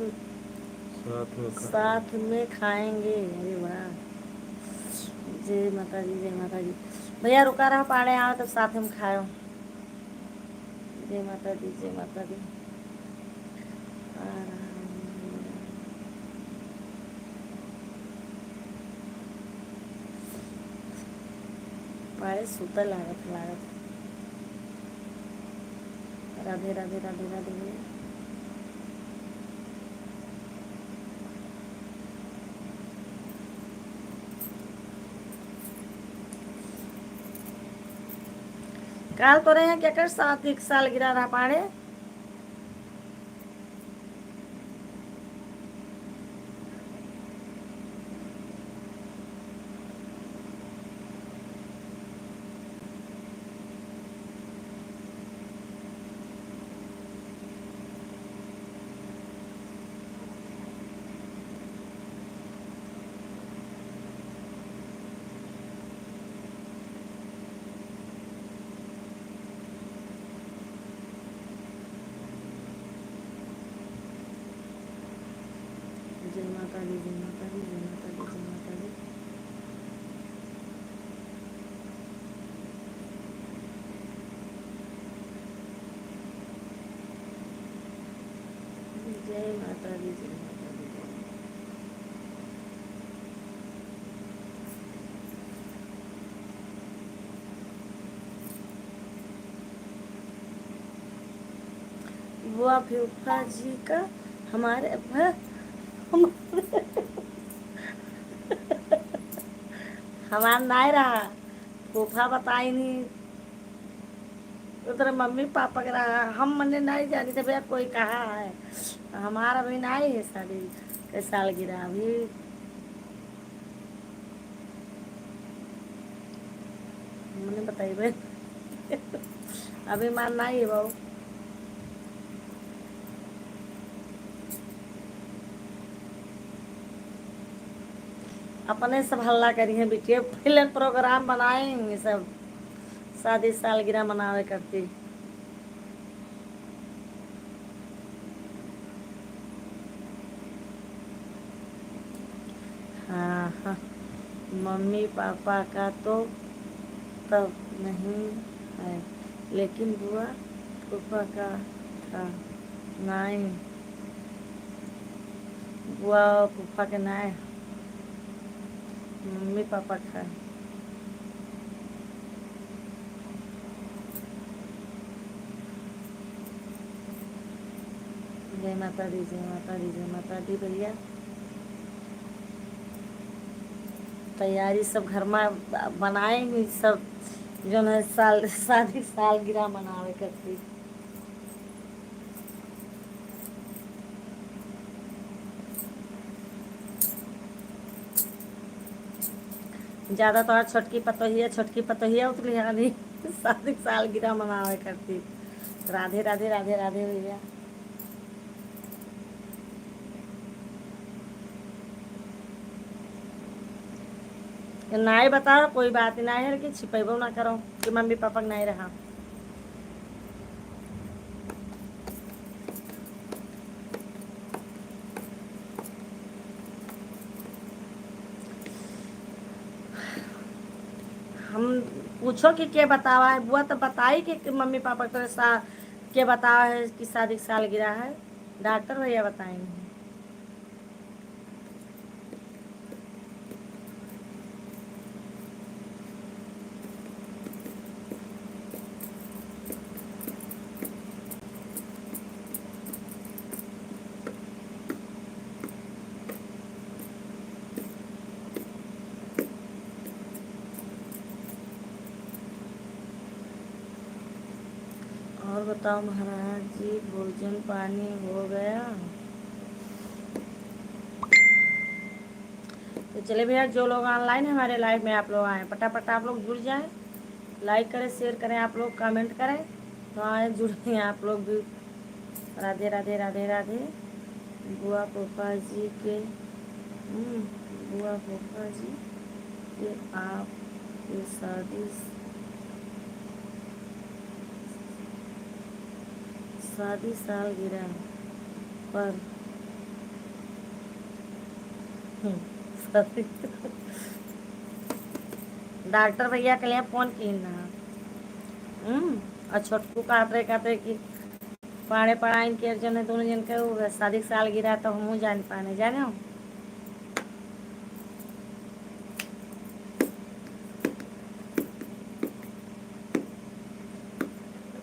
साथ में खाएंगे। अरे वाह। जय माता दी जय माता दी। भैया रुका रहा पाड़े आओ तब साथ में खाओ। जय माता दी जय माता दी। आ रहा हूँ। पाड़े सुतल लागत लागत। राधे राधे राधे राधे भैया। काल तो रहे हैं क्या कर 7 साल गिरा रहा पाड़े। जय माता दी जय माता दी जय माता दी जय माता दी। जय माता दी जय माता दी। बुआ फूफा जी का हमारे हमारा नहीं रहा। फूफा बताई नहीं उधर मम्मी पापा के रहा। हम मने नहीं जानी थे भैया कोई कहा है। हमारा भी नहीं है शादी के साल गिरा अभी। मैंने बताई भाई अभी मान नहीं है बहू। अपने सब हल्ला करी है बिटिया पहले प्रोग्राम बनाएंगे सब शादी सालगिरह मनावे करती। हाँ हाँ मम्मी पापा का तो तब नहीं है लेकिन बुआ फूफा का था। नहीं बुआ फूफा के नहीं मम्मी पापा का। जय माता दी जय माता दी जय माता दी भैया। तैयारी सब घर में बनाएंगे सब जो है साल शादी सालगिरह मनावे करती। ज्यादा तो छोटकी पतोहिया उतली यानी शादी सालगिरह मनावे करती। राधे राधे राधे राधे भैया। नहीं बताओ कोई बात नहीं है लेकिन छिपेबो ना करो कि मम्मी पापा नहीं रहा। पूछो कि के बतावा है। बुआ तो बताई कि मम्मी पापा को के बतावा है कि शादी की सालगिरह है। डॉक्टर भैया बताएंगे। और बताओ महाराज जी, भोजन पानी हो गया? तो चले भैया, जो लोग ऑनलाइन है हमारे लाइव में, आप लोग आए फटाफट, आप लोग जुड़ जाएं, लाइक करें, शेयर करें, आप लोग कमेंट करें, तो आए जुड़े आप लोग भी। राधे राधे राधे राधे। बुआ पोपा जी के बुआ पोपा जी के आपके शादी सालगिरह पर शादी डॉक्टर भैया के लिए फ़ोन की ना। और छोटकू काट रहे कि पाड़े पढ़ाइन के जन दोनों जन के हो गए शादी सालगिरह, तो हमहूँ जान पाने जाने हो।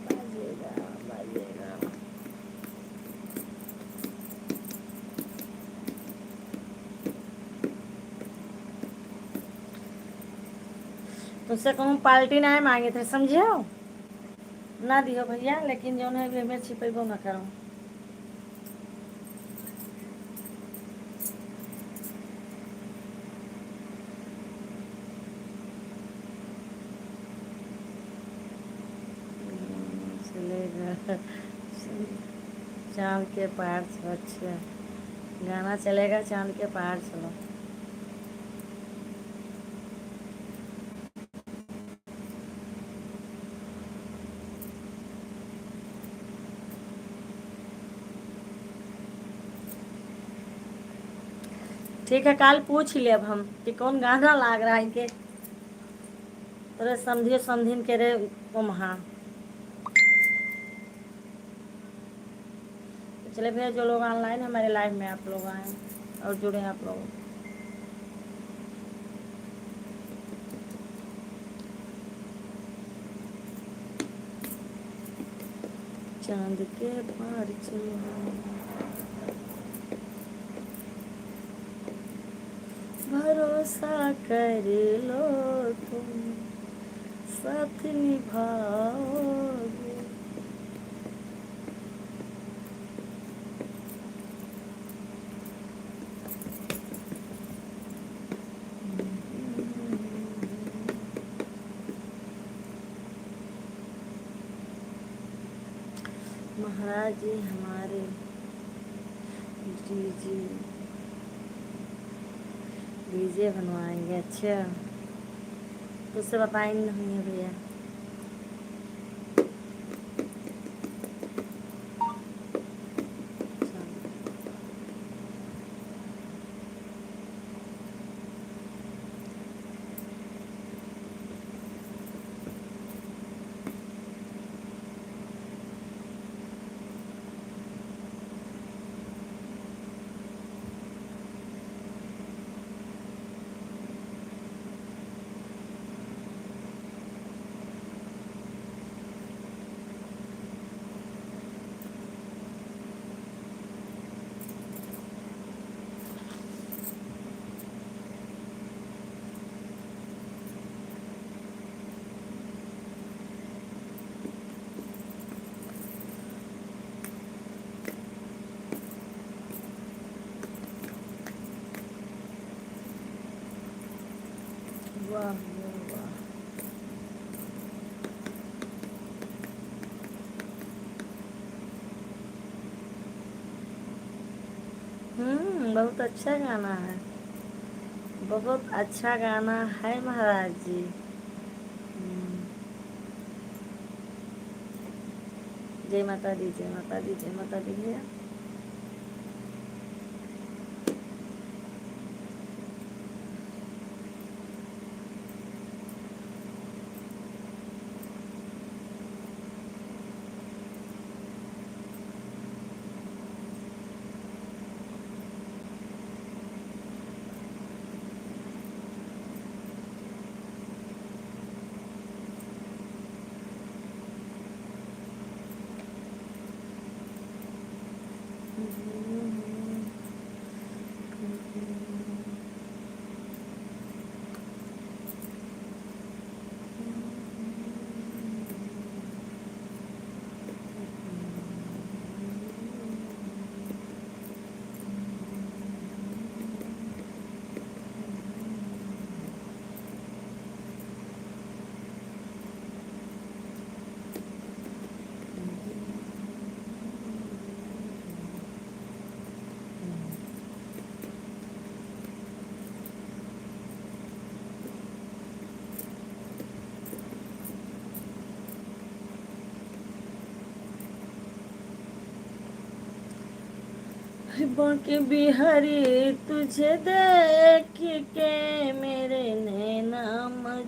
बाजिएगा बाजिएगा। तुझसे कहूँ पार्टी ना मांगे थे, समझे हो ना दियो भैया, लेकिन जो है में छिपेबो ना करो। चलेगा चांद के पहाड़ चलो। अच्छा गाना चलेगा, चांद के पहाड़ चलो। ठीक है, कल पूछ लिए अब हम कि कौन गाना लाग रहा है इनके तोरे समझिए समझिन के रे उमहा। चले भैया, जो लोग ऑनलाइन हमारे लाइव में, आप लोग आए और जुड़े आप लोग। चांद के पार चलो, भरोसा कर लो तुम, साथ निभाओगे। महाराज जी हमारे डीजे बनवाएंगे। अच्छा तो उससे बताएंगे नहीं है भैया। वाह वाह वाह। बहुत अच्छा गाना है, बहुत अच्छा गाना है महाराज जी। जय माता दी, जय माता दी, जय माता दी भैया। बांके बिहारी तुझे देख के मेरे नैना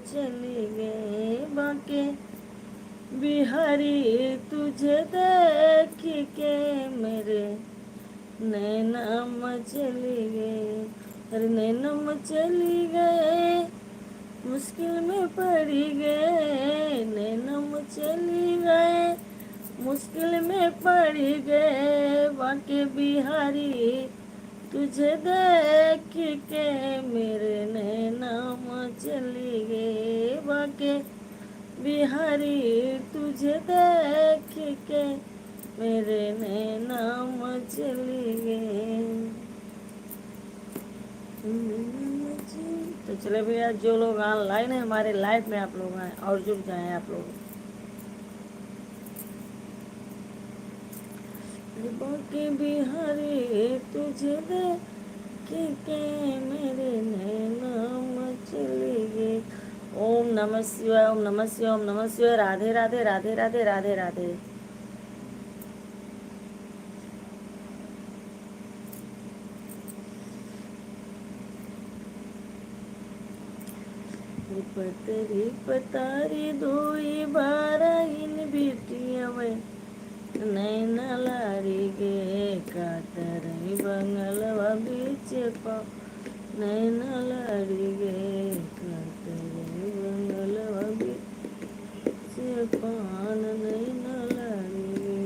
चली गए। बांके बिहारी तुझे देख के मेरे नैना चली गए। अरे नैना चली गए, मुश्किल में पड़ी गए। नैना चली गए, मुश्किल में पड़ी गए। बांके बिहारी तुझे देख के मेरे नैना चली गए। बांके बिहारी तुझे देख के मेरे नैना चली गए। तो चले भैया, जो लोग ऑनलाइन है हमारे लाइव में, आप लोग आए और जुड़ जाए आप लोग। बांके बिहारी तुझे देख के मेरे नैना चली गए। ओम नमः शिवाय, ओम नमः शिवाय, ओम नमः शिवाय। राधे राधे राधे राधे राधे राधे। पतरी पतारी धोई बारा इन बिटिया में नैना लारी गे कातरई बंगलवा बीच पाओ। नैना लारी गे कातरई बंगलवा बीच पान। नैना लारी गे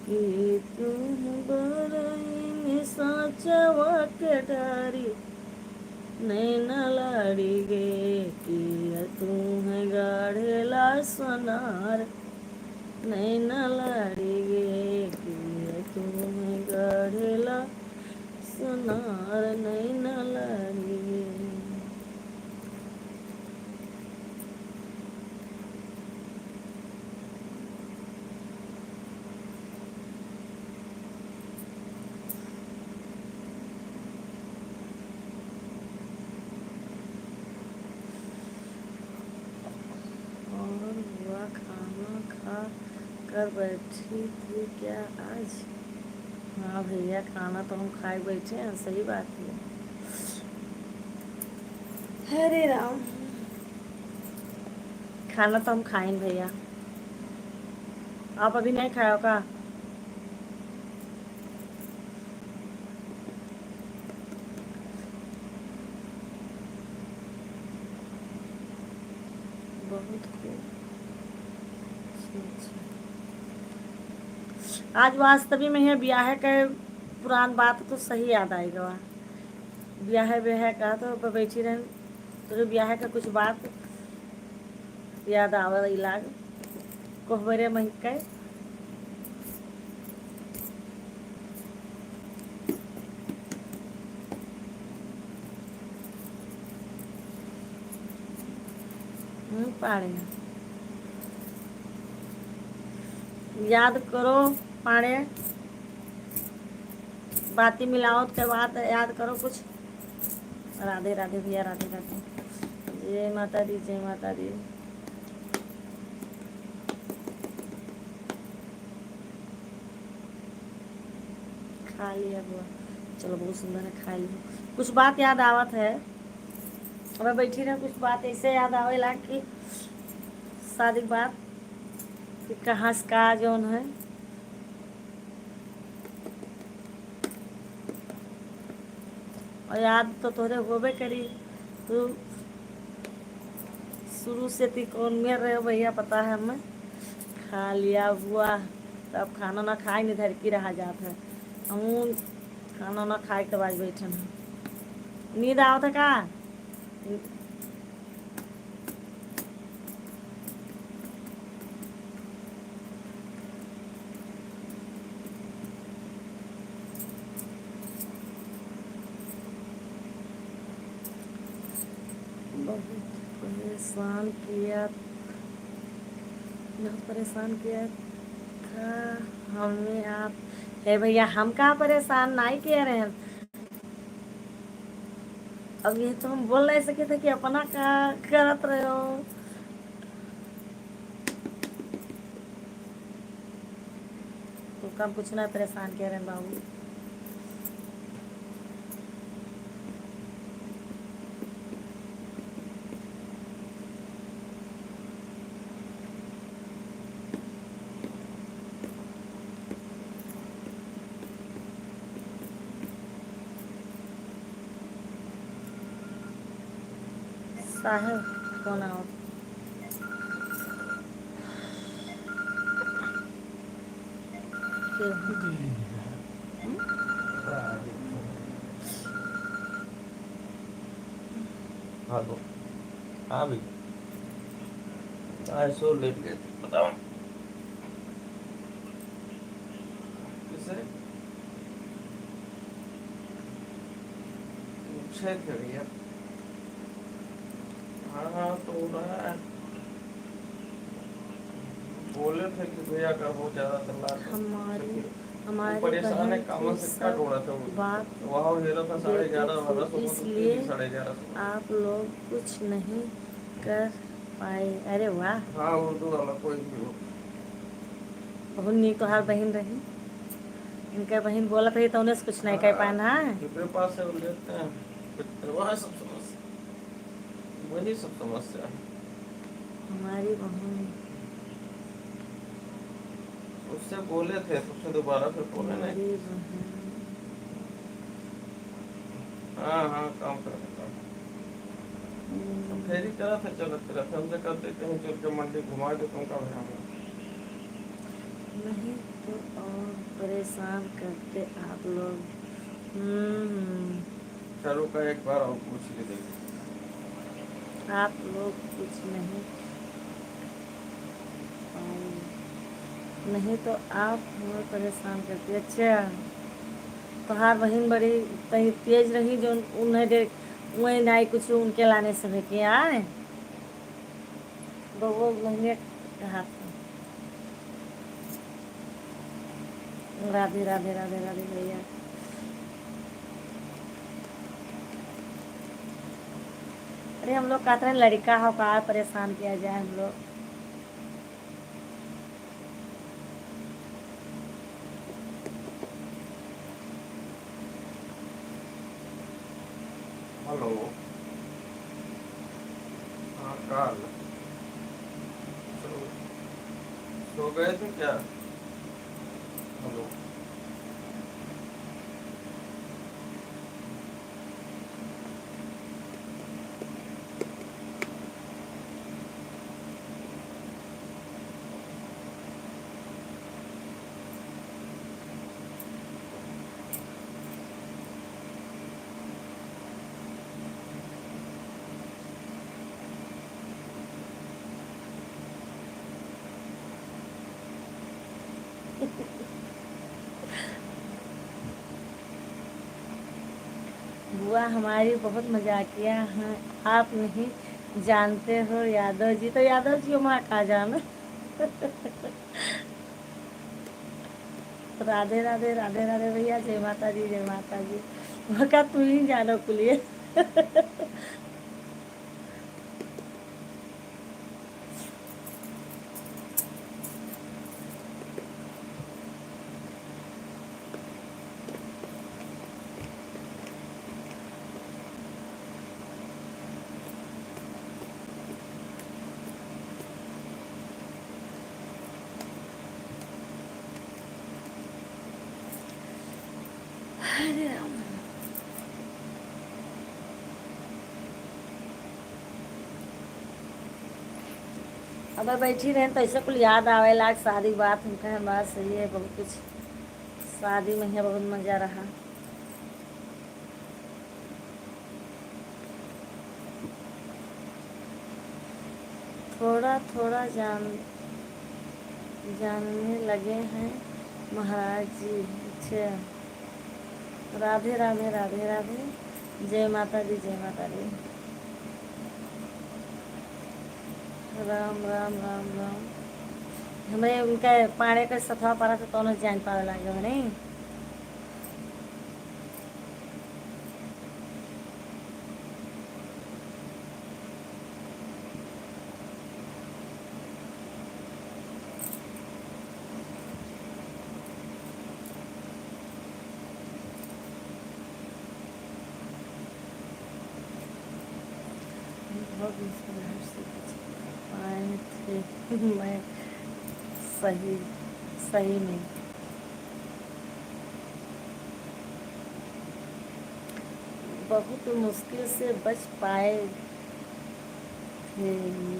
कि तुम बरई साचवा के डारी। नैना लाड़ी गे किया तुम गाढ़ेला सोनार। नैना लाड़ी गे किया तुम गाढ़ेला सोनार। नैना लाड़ी गे। और हुआ खाना खा कर बैठी थी क्या आज? हाँ भैया, खाना तो हम खाए बैठे हैं, सही बात है। हरे राम, खाना तो हम खाएं भैया। आप अभी नहीं खाए हो का? बहुत खूब। आज वास्तवी में है ब्याह के पुरान बात तो सही याद आएगा। ब्याह ब्याह का तो बैठी रहे तो ब्याह का कुछ बात याद आवे इलाग कोहबरे मही के। पाड़े याद करो, पाड़े बाती मिलाओ के बाद याद करो कुछ। राधे राधे भैया, राधे राधे। जय माता दी, जय माता दी। खा लिया बुआ, चलो बहुत सुंदर है, खा लिया। कुछ बात याद आवत है, अब बैठी रहे कुछ बात ऐसे याद आवेला कि शादी की बात कि कहाँ से का जौन है। और याद तो तोरे होबे करी, तो शुरू से ती कौन में रहे भैया पता है हमें। खा लिया हुआ, तब खाना ना खाए नहीं धर की रहा जात है। हम खाना ना खाए के बाद बैठे हैं। नींद आओ था का? बहुत परेशान किया, बहुत परेशान किया था हमें आप। है भैया, हम कहाँ परेशान नहीं किए रहे हैं। अब ये तो हम बोल नहीं सके थे कि अपना का करत रहे हो। तो काम कुछ ना परेशान कह रहे हैं बाबू। साहब कौन आओ हेलो। हाँ भी सो लेट गए थे, बताओ किसे पूछे थे भैया? हाँ हाँ तो रहा है, बोले थे कि भैया का बहुत ज्यादा चल रहा था। हमारी वो हमारी परेशान है, बहन काम की से कट सब हो रहा था वो। बात वहाँ भेजा था 11:30 बेवकूफ़ी, 12 सुबह, तो इसलिए 11:30 आप लोग कुछ नहीं कर पाए। अरे वाह, हाँ उर्दू वाला कोई भी हो। बहुत नीक तोहार बहन रही। इनका बहन बोला रही तो उन्हें कुछ नहीं कह पाना है। मेरे पास से वो लेते हैं, वह सब समस्या, वही सब समस्या है। हमारी बहन उससे बोले थे तो उसने दोबारा फिर बोले नहीं। हमारी बहन हाँ हाँ काम करने का तो फेरी करा था, चलते रहते हमसे कहते कहीं चल के मंडी घुमा दे तुमका भैया। नहीं तो और परेशान करते आप लोग। चलो का एक बार और पूछ के देखो। आप लोग कुछ नहीं पाए, नहीं तो आप हमें परेशान करते। अच्छा, तोहार बहन बड़ी तेज रही जो उन्हें दे वही नहीं कुछ उनके लाने से भी किया है। वो महीने कहा था। राधे राधे राधे राधे भैया। अरे हम लोग कहते हैं लड़का हो का परेशान किया जाए हम लोग। हेलो। हाँ काल सो सो गए थे क्या? हेलो। बुआ हमारी बहुत मजाकिया हैं, आप नहीं जानते हो यादव जी। तो यादव जी हमारा कहा जाना। राधे राधे राधे राधे भैया, जय माता जी जय माता जी। मका तू ही जानो कुलिए। अरे राम। अगर बैठी रहे तो ऐसे कुल याद आवेला। आज शादी बात हम कहें, बात सही है, बहुत कुछ शादी में है, बहुत मजा रहा। थोड़ा थोड़ा जानने लगे हैं महाराज जी। अच्छा, राधे राधे राधे राधे, जय माता दी जय माता दी। राम राम राम राम। हमें उनका पाने का सथवा पारा तो कौन जान पावे लगे नहीं। मैं सही सही में बहुत मुश्किल से बच पाए थे।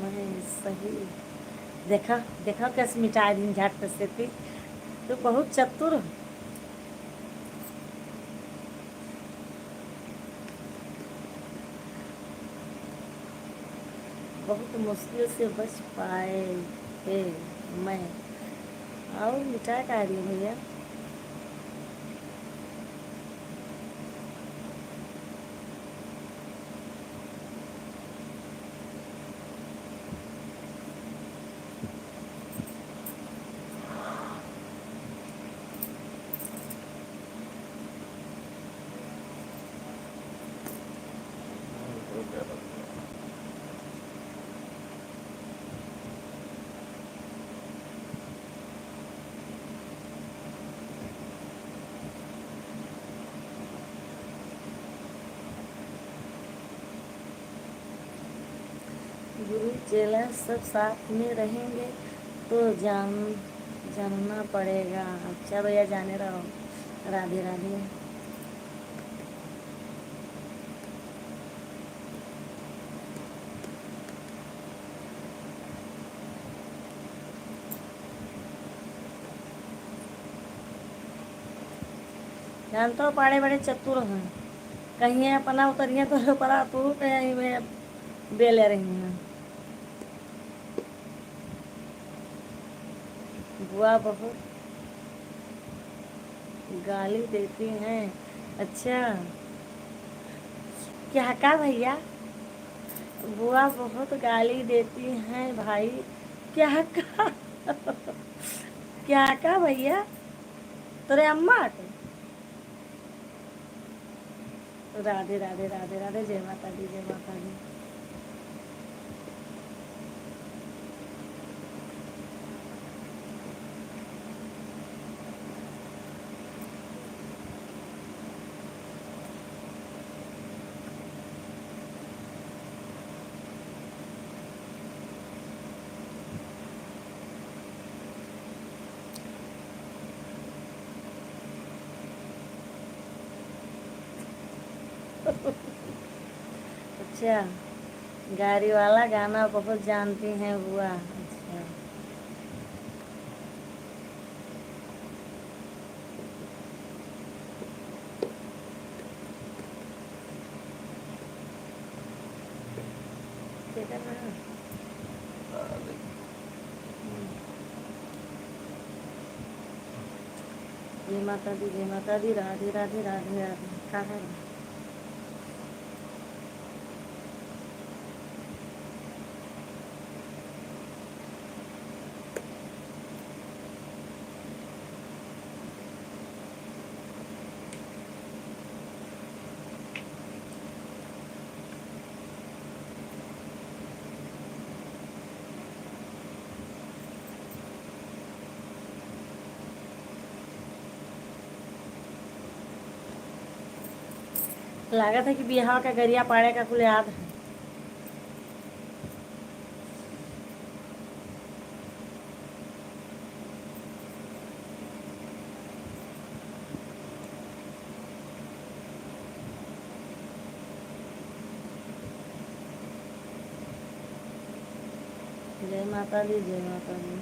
मैं सही देखा देखा कैसे मिटा दी झट से थी। तो बहुत चतुर है। बहुत मुश्किल से बच पाए थे मैं। और मिटा का रही हूँ भैया। तो क्या लगता है? गुरु चेला सब साथ में रहेंगे तो जानना पड़ेगा। अच्छा भैया जाने रहो। राधे राधे। जानते हो बड़े बड़े चतुर हैं। कहीं अपना उतरिए तो परा तू कहीं में बेले रही हैं। बुआ बहुत गाली देती हैं। अच्छा क्या का भैया। बुआ बहुत गाली देती हैं भाई। क्या का क्या का भैया। तेरे अम्मा के। राधे राधे राधे राधे। जय माता दी जय माता दी। अच्छा गाड़ी वाला गाना बहुत जानती हैं बुआ। अच्छा क्या कर रहा है? अरे, जय माता दी जय माता दी। राधे राधे राधे राधे। क्या कर रहा है? लागत है कि बिहार का गरिया पाड़े का कुल याद है। जय माता दी जय माता दी।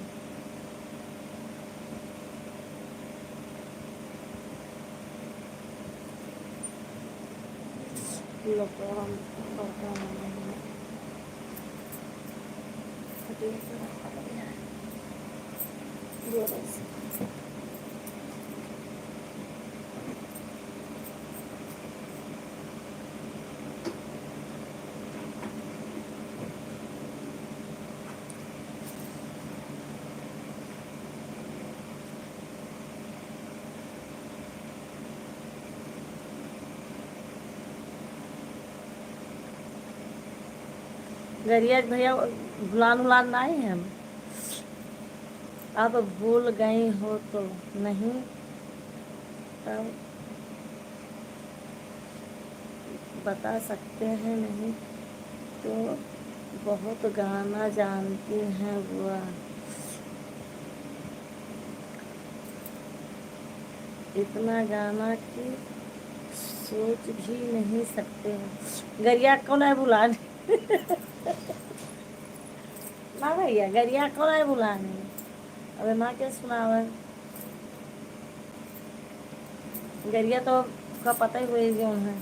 लोग तो हम बड़का मनाएंगे। हटिए से रखा लग जाए। जोरों से। गरिया भैया भुलान उलान ना आए हैं हम। आप भूल गई हो तो नहीं तब बता सकते हैं नहीं तो बहुत गाना जानती हैं बुआ, इतना गाना कि सोच भी नहीं सकते हैं। गरिया कौन है बुलाने? ना भैया, गरिया कौन है बुलाने? अबे माँ क्या सुनावे? गरिया तो का पता ही हुई क्यों है।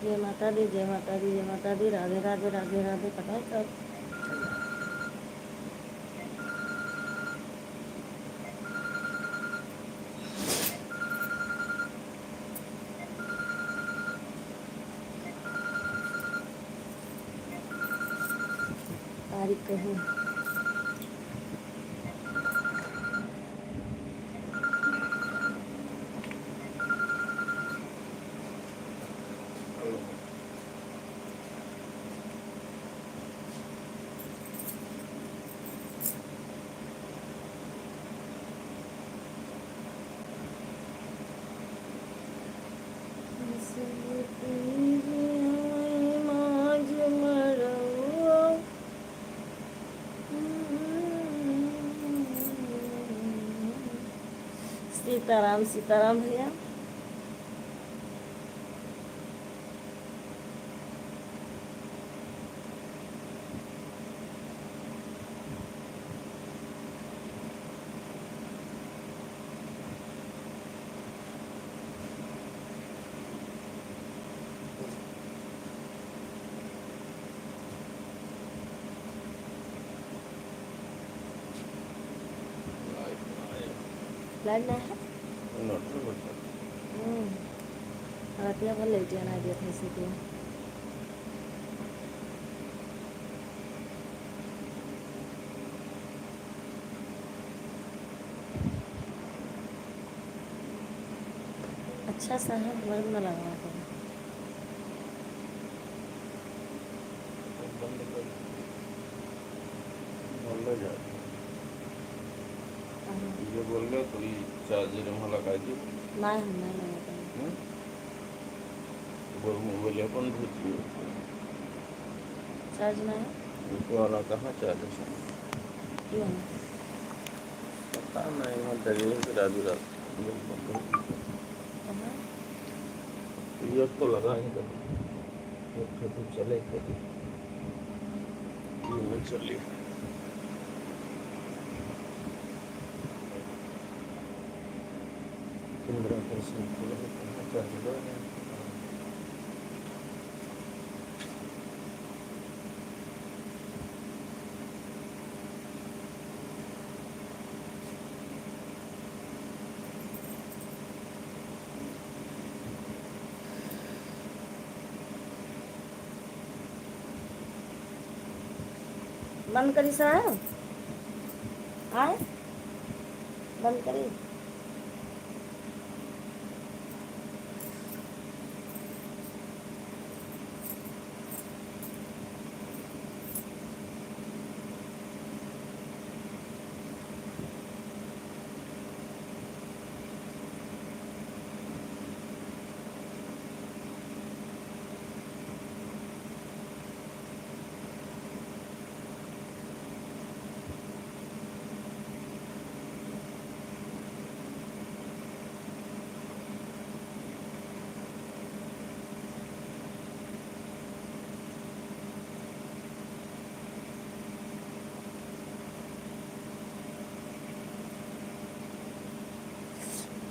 जय माता दी, जय माता दी, जय माता दी, राधे राधे राधे राधे। पता है कब तारीख कहूँ? सीताराम सीताराम भैया। लाइट नहीं है। रातिया भर लेट जाना दिया था इसी को। अच्छा सा है, बल्ब न लगा था। ये बोल रहे कोई चार्जर वहाँ लगा दी ना हम नहीं लगाते हैं। वो मोबाइल अपन भूत चार्ज नहीं है। उसको वाला कहाँ चार्जर क्यों? पता नहीं वहाँ जगह से रात कहाँ? ये तो लगाएंगे कभी चले कभी ये चलिए 15% चार्जर बंद करी साहब, आए बंद करी।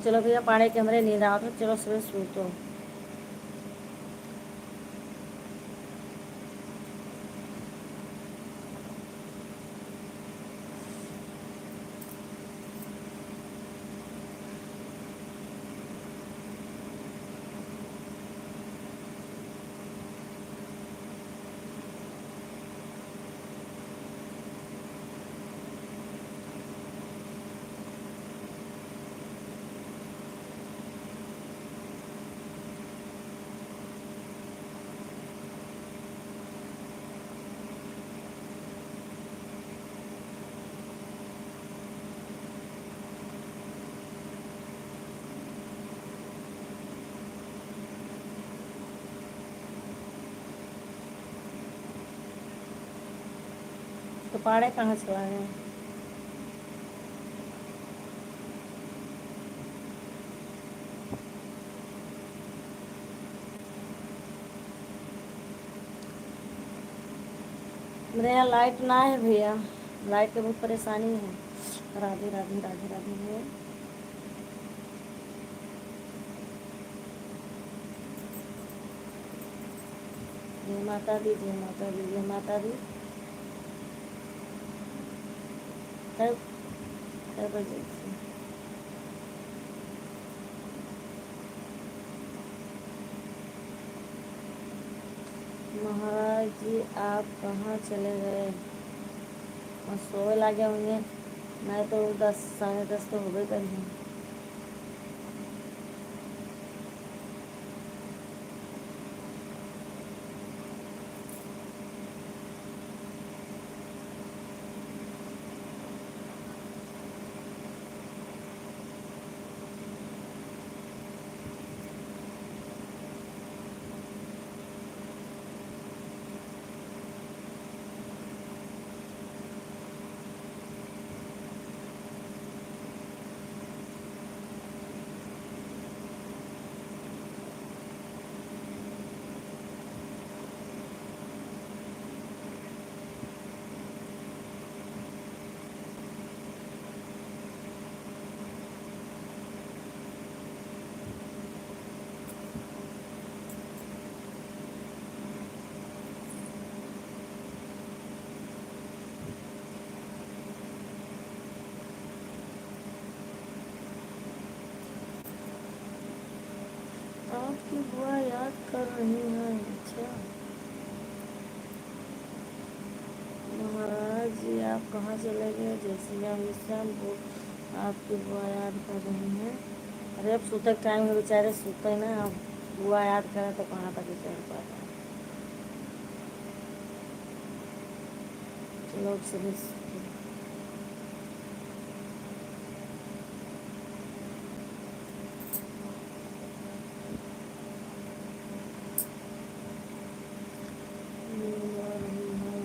चलो भैया पाड़े के हमरे नींद आओ तो चलो सुबह सो तो। तो पाड़े कहाँ चला गए? मेरे यहाँ लाइट ना है भैया, लाइट की बहुत परेशानी है। राधे राधे राधे राधे भैया। जय माता दी, जय माता दी, जय माता दी। कब कब बजे से? महाराज जी आप कहाँ चले गए? और सोए लगे होंगे, नहीं तो 10 साढ़े 10 तो हो गए कहीं। आपकी बुआ याद कर रही है? अच्छा महाराज जी आप कहाँ चले गए? जय श्री राम विश्राम वो आपकी बुआ याद कर रही हैं। अरे अब सोते के टाइम है, बेचारे सोते हैं ना। अब बुआ याद करें तो कहाँ तक ही चढ़ पाता है। चलो अब सभी नींद आ रही है।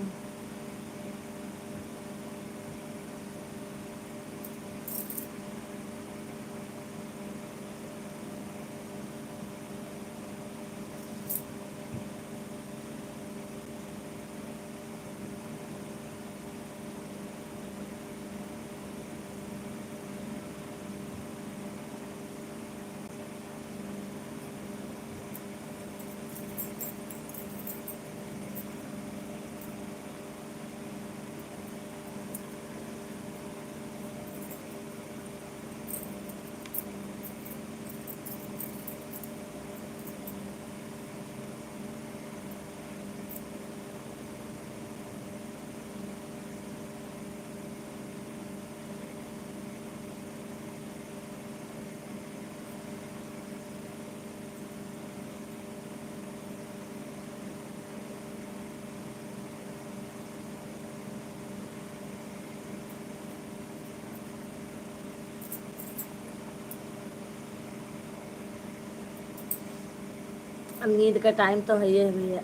अब नींद का टाइम तो है ही है भैया।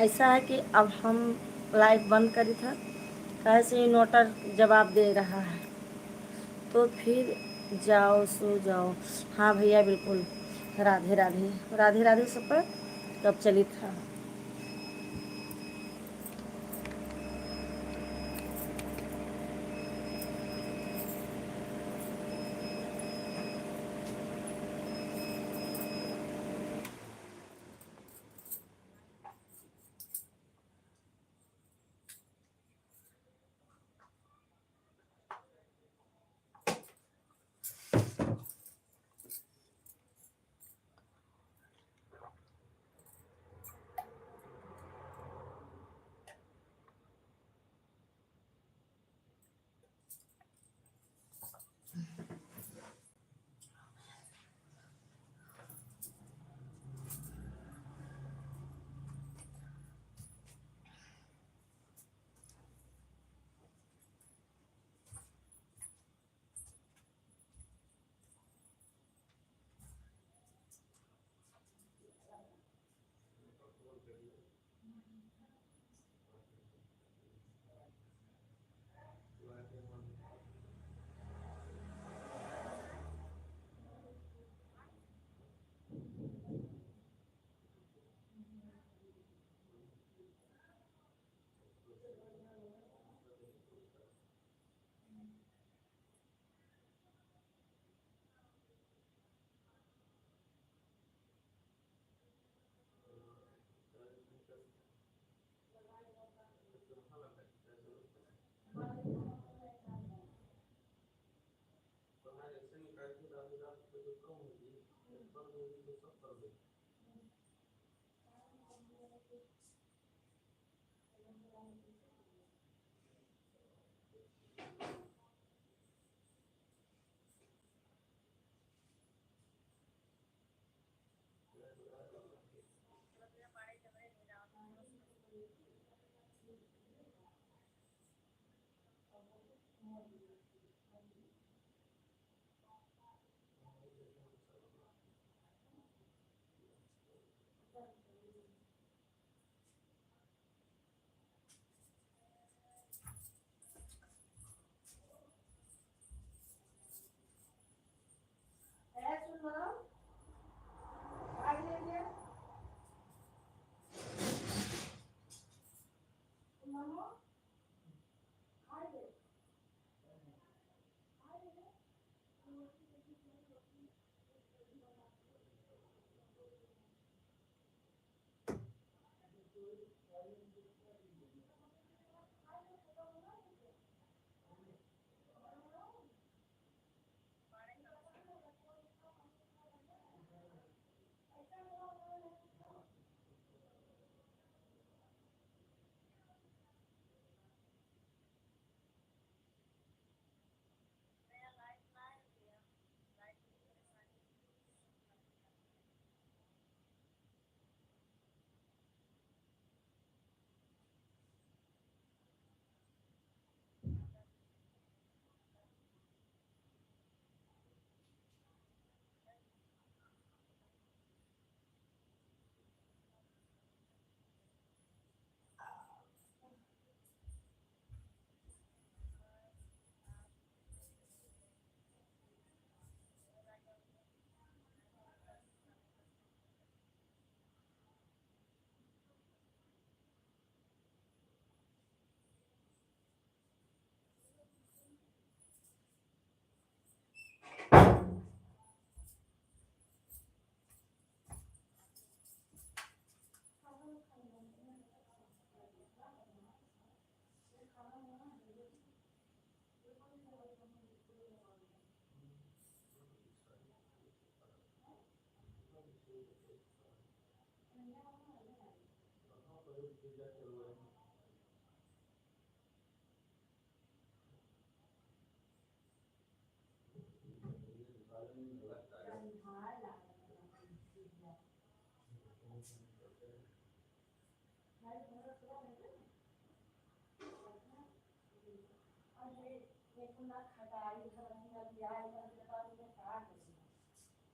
ऐसा है कि अब हम लाइव बंद करी था, कैसे इन्वर्टर जवाब दे रहा है, तो फिर जाओ सो जाओ। हाँ भैया बिल्कुल, राधे राधे राधे राधे सब पर कब चली था।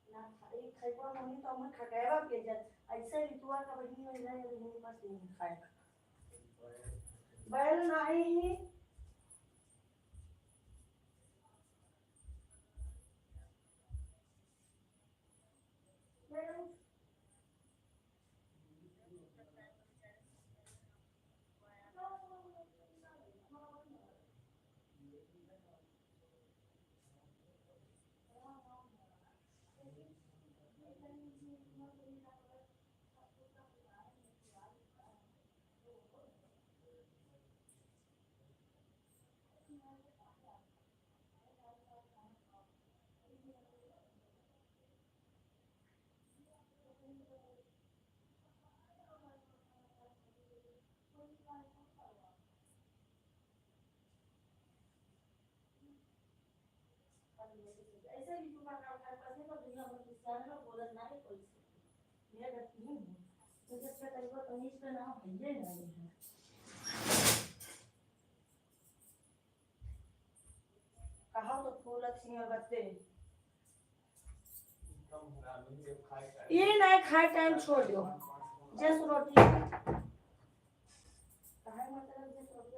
ना खाई खाई को मम्मी तो हम खटाएवा के जा ऐसे रितुआ का बहिनी हो जाए बहिनी पास नहीं खाएगा बैल नहीं बैल ऐसे रितुआ का खाए पास नहीं तो दुनिया में किसान ना बोलत नहीं कोई से ये गति नहीं तो जब से करीब तमीज का नाम भैया नहीं है कहा तो फूल सिंह बत्ते ये नहीं खाए टाइम छोड़ दो जस रोटी कहा मतलब जस रोटी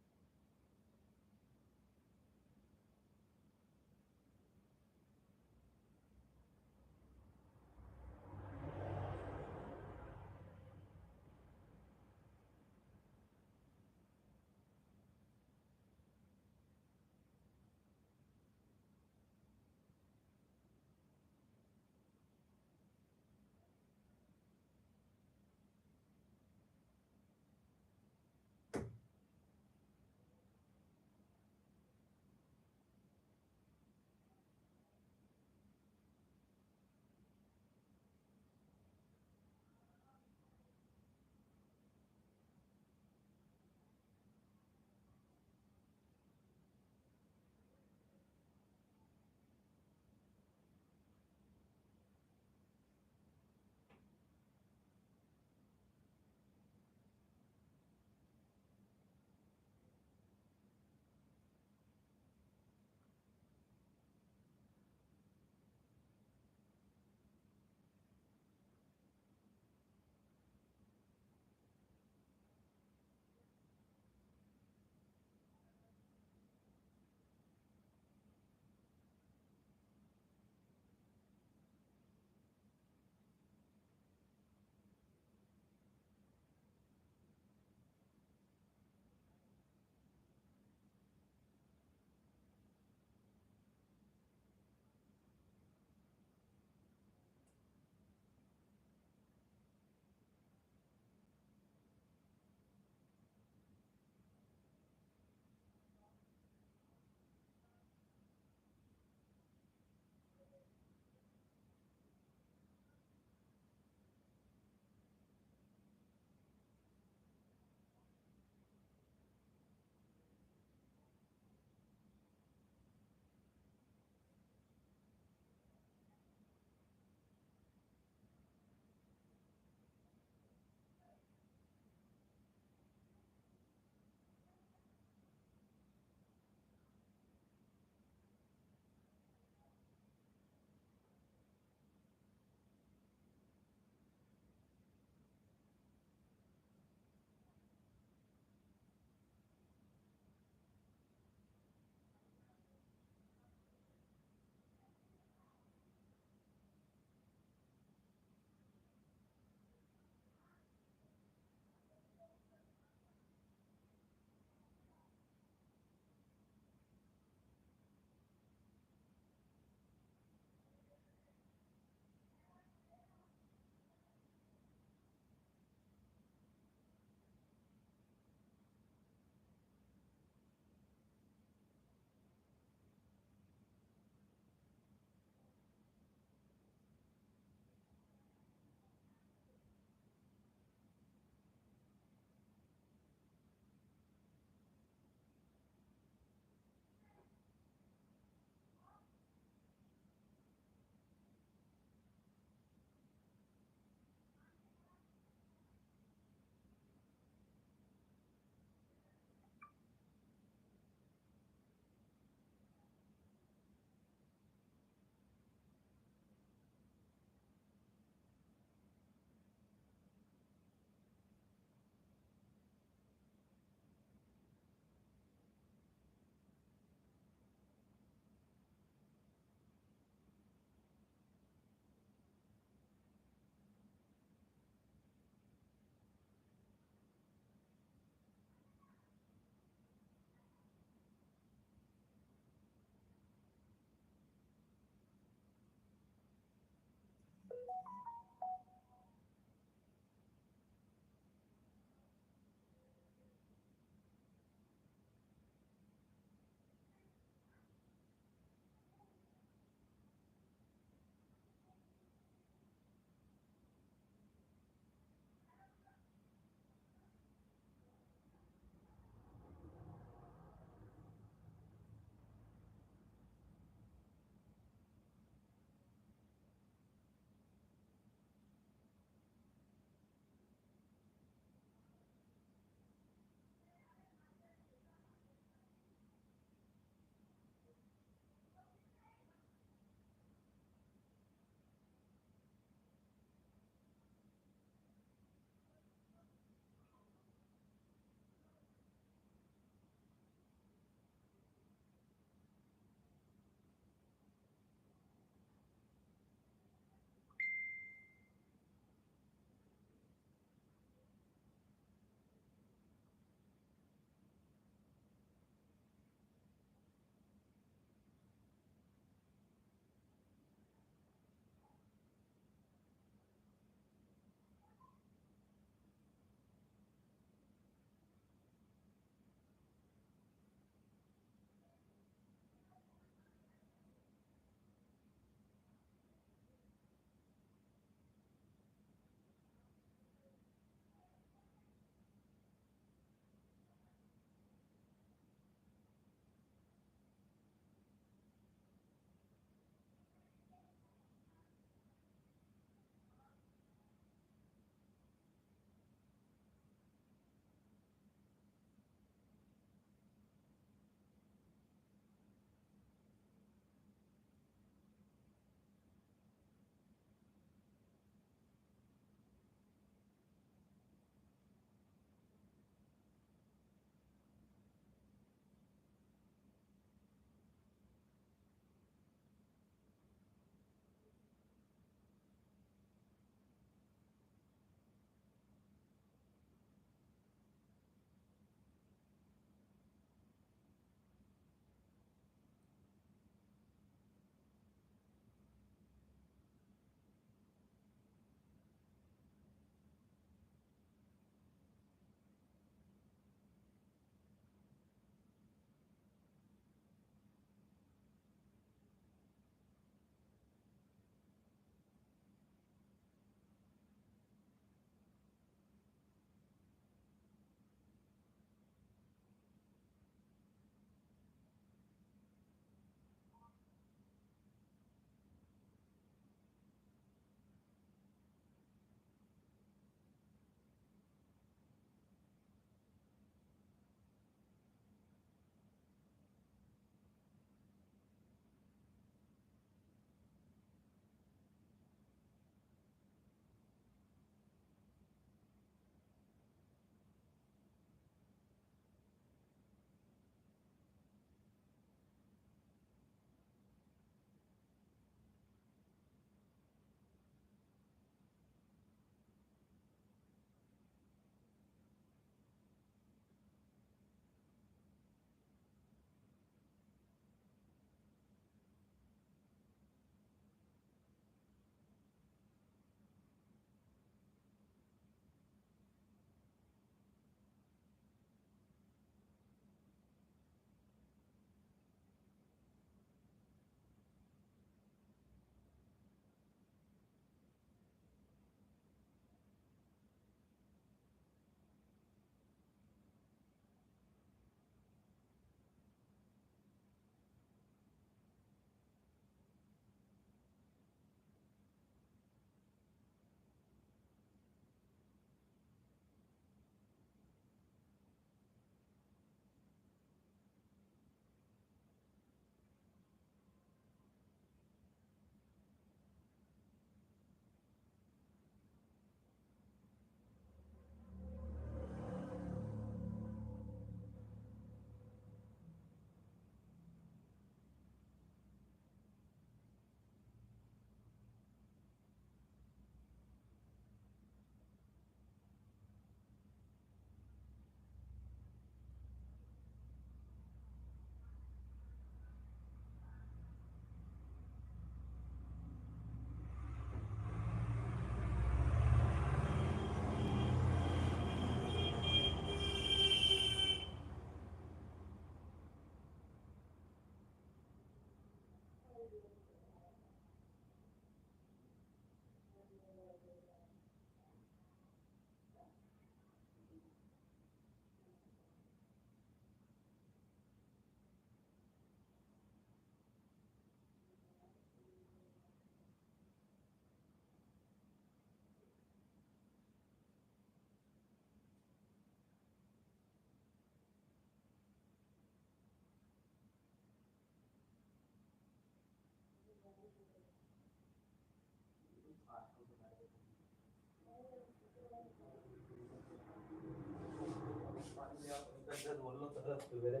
जब बोल लो तरह से मेरे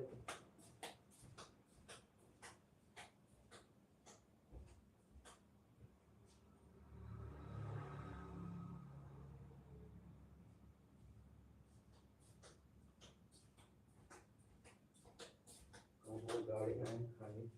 गाड़ी में खाली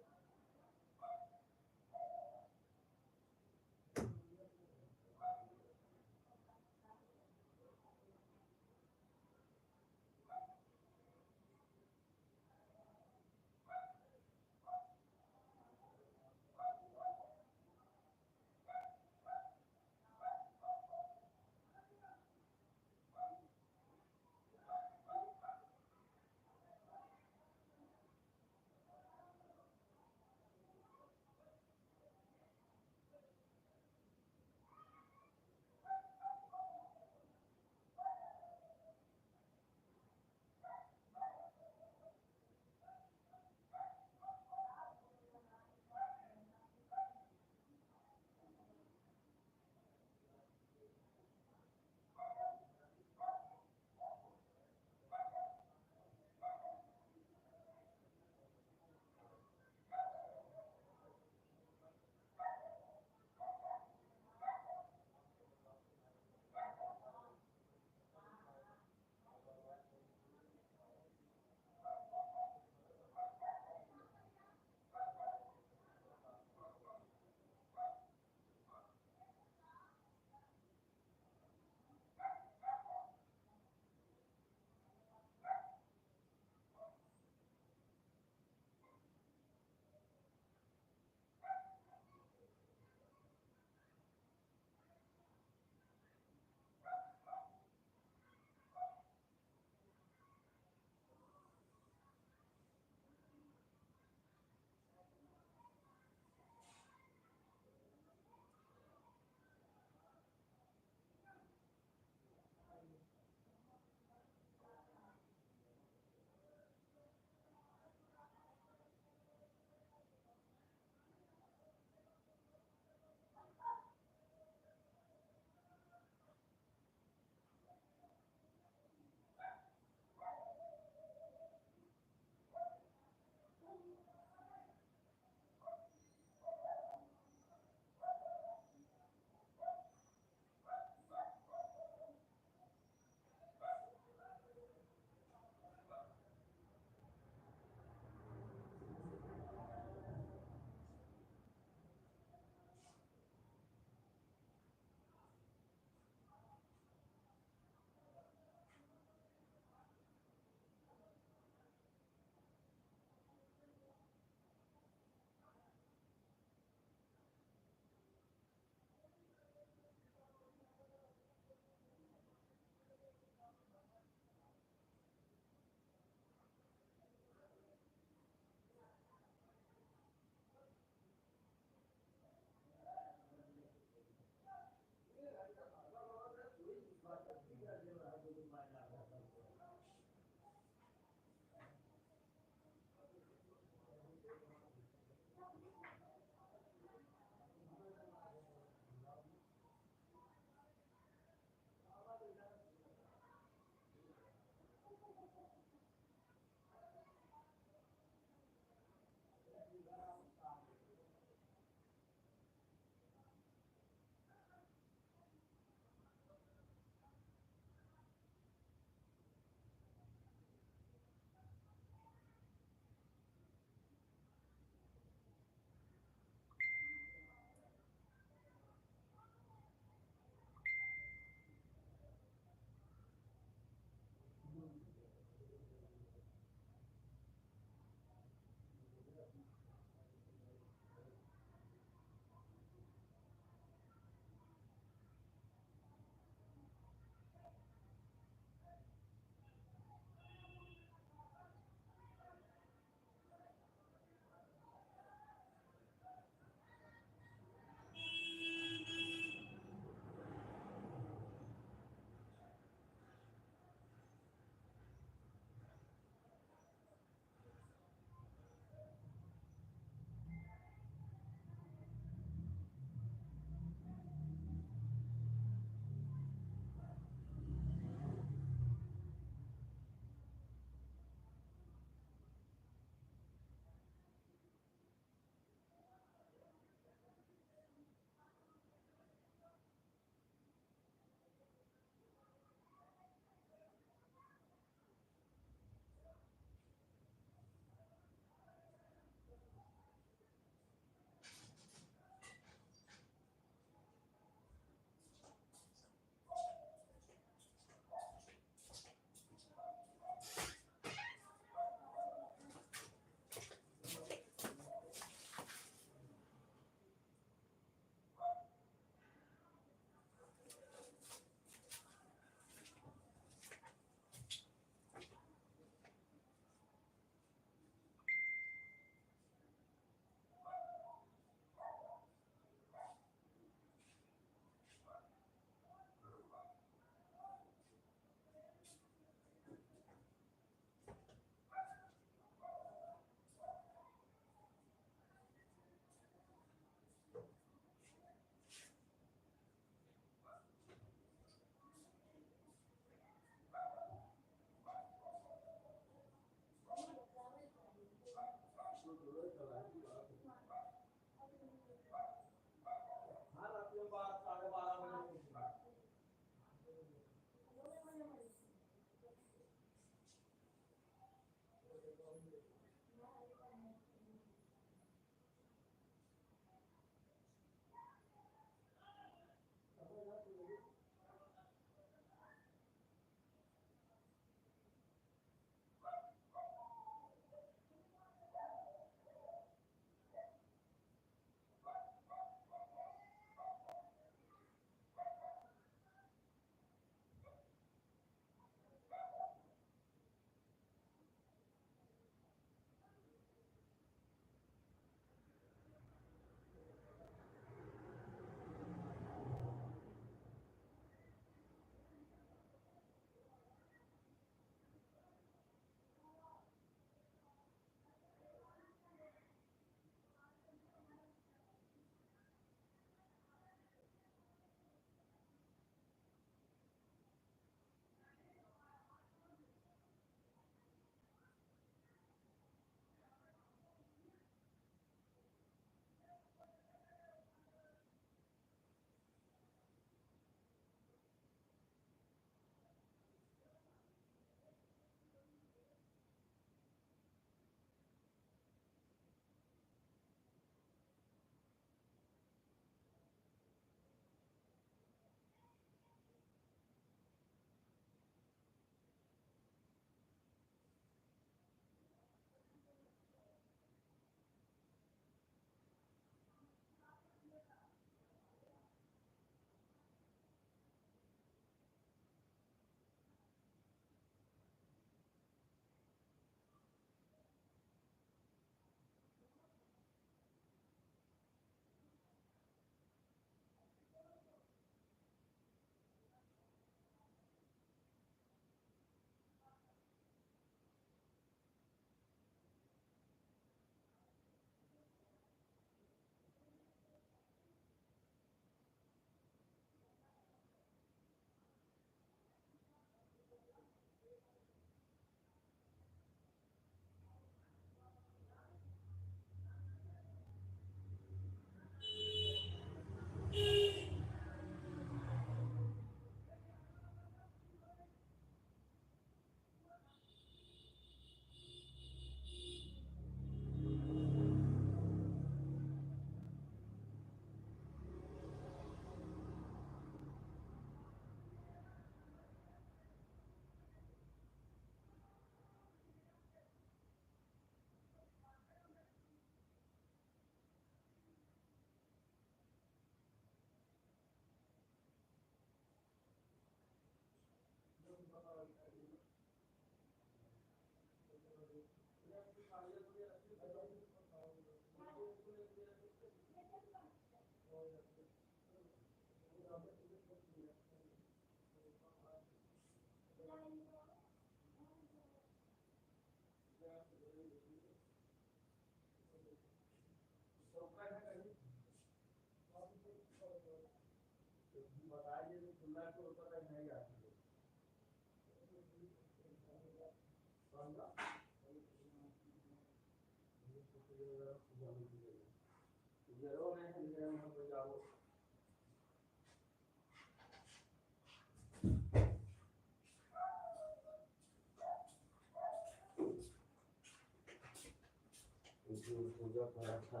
पूजा करा था।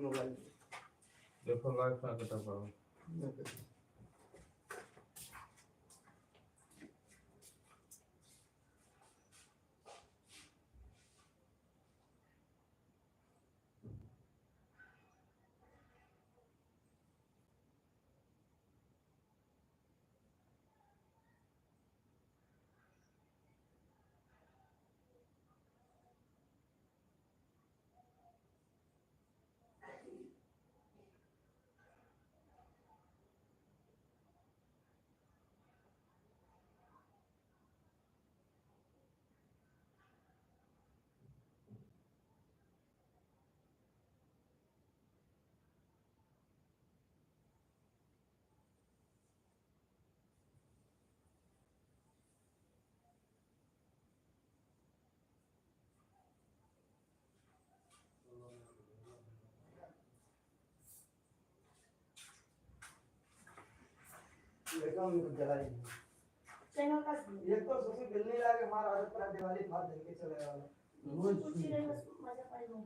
मोबाइल देखो लाइव का कटा पाओ। एकदम जलाई चैनल का एक तो सोची बिल्ली लाके मार आदत पर दिवाली फाड़ देके चले वाला रोज कुछ नहीं बस मजा पाई नहीं।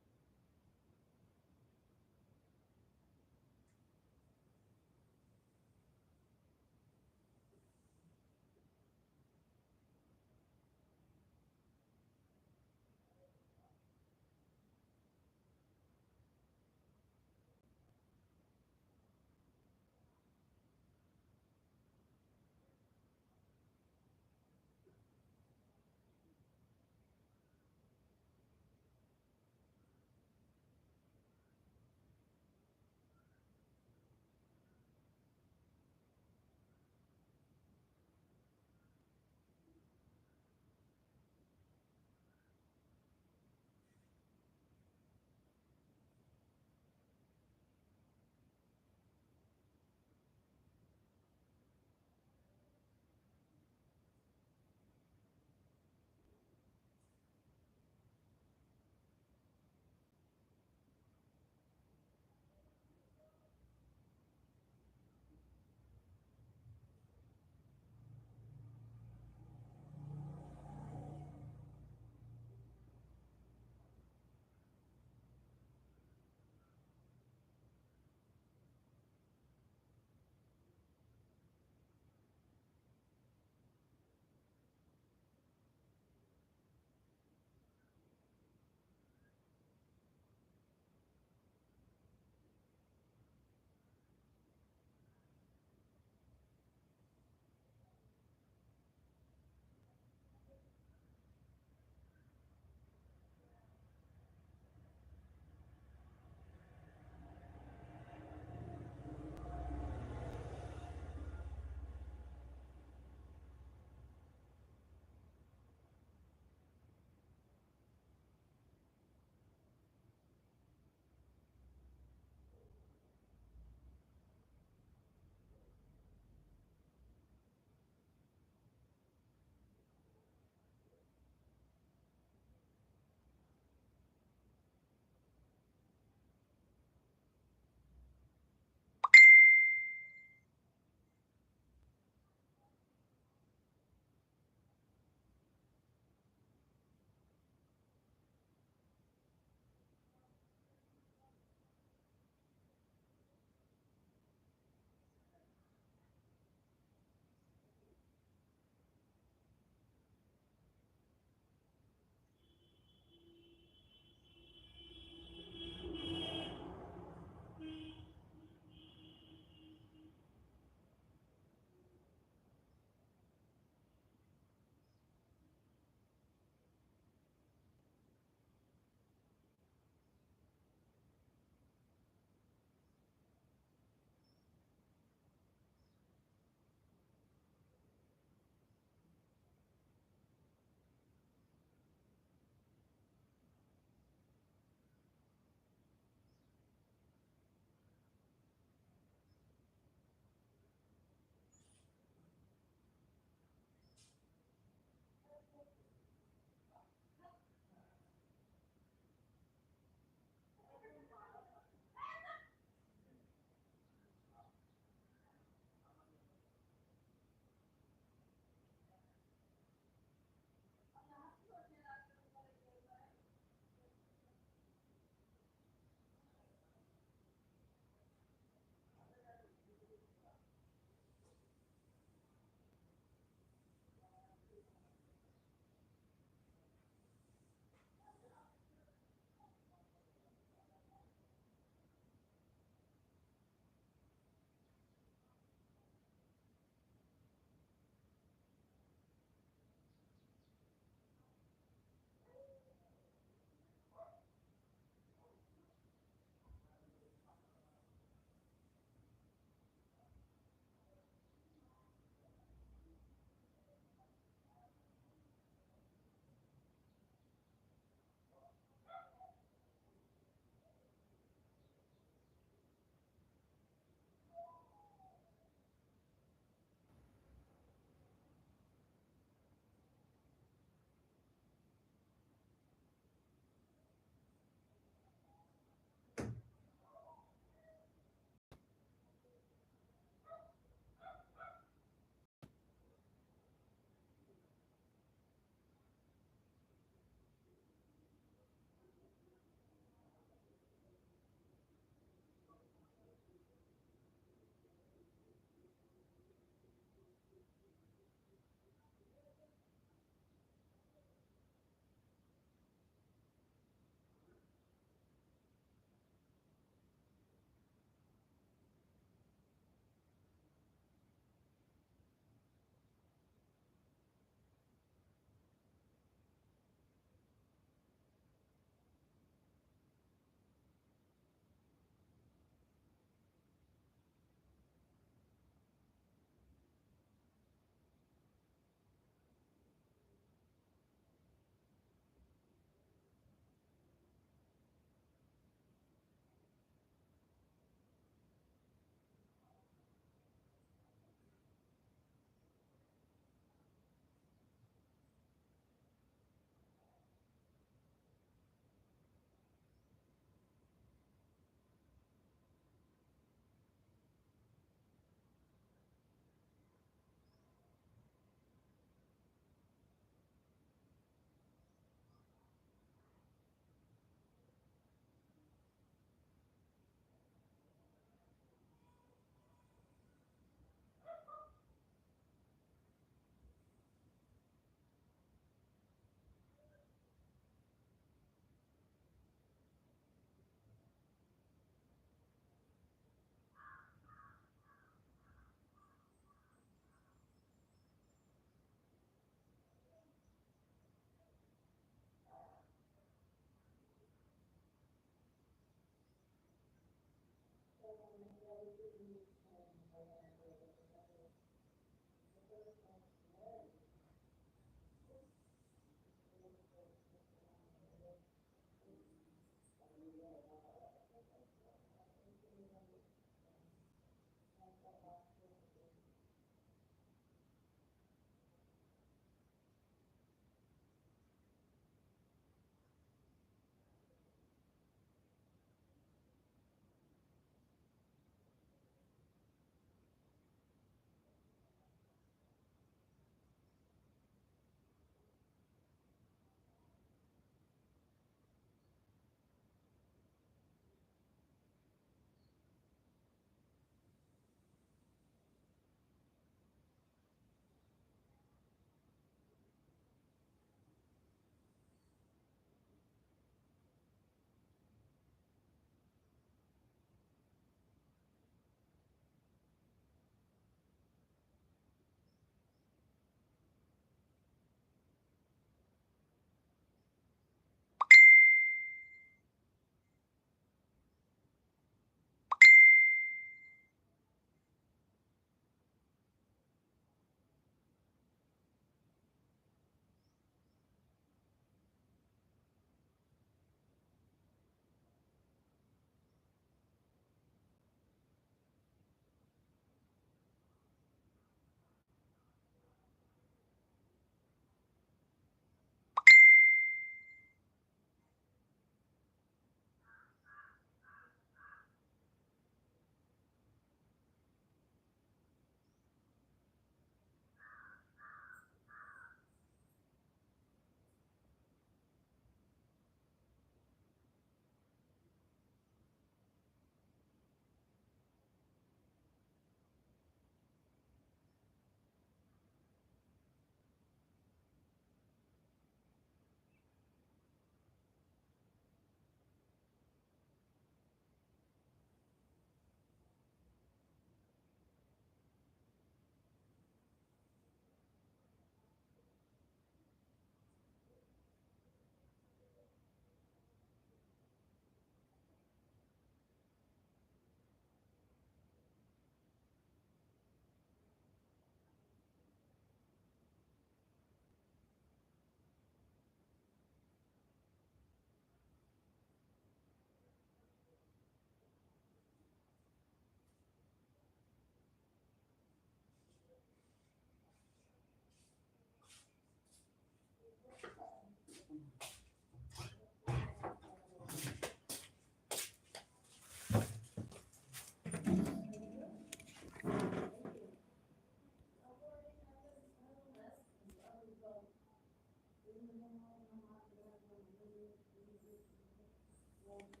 को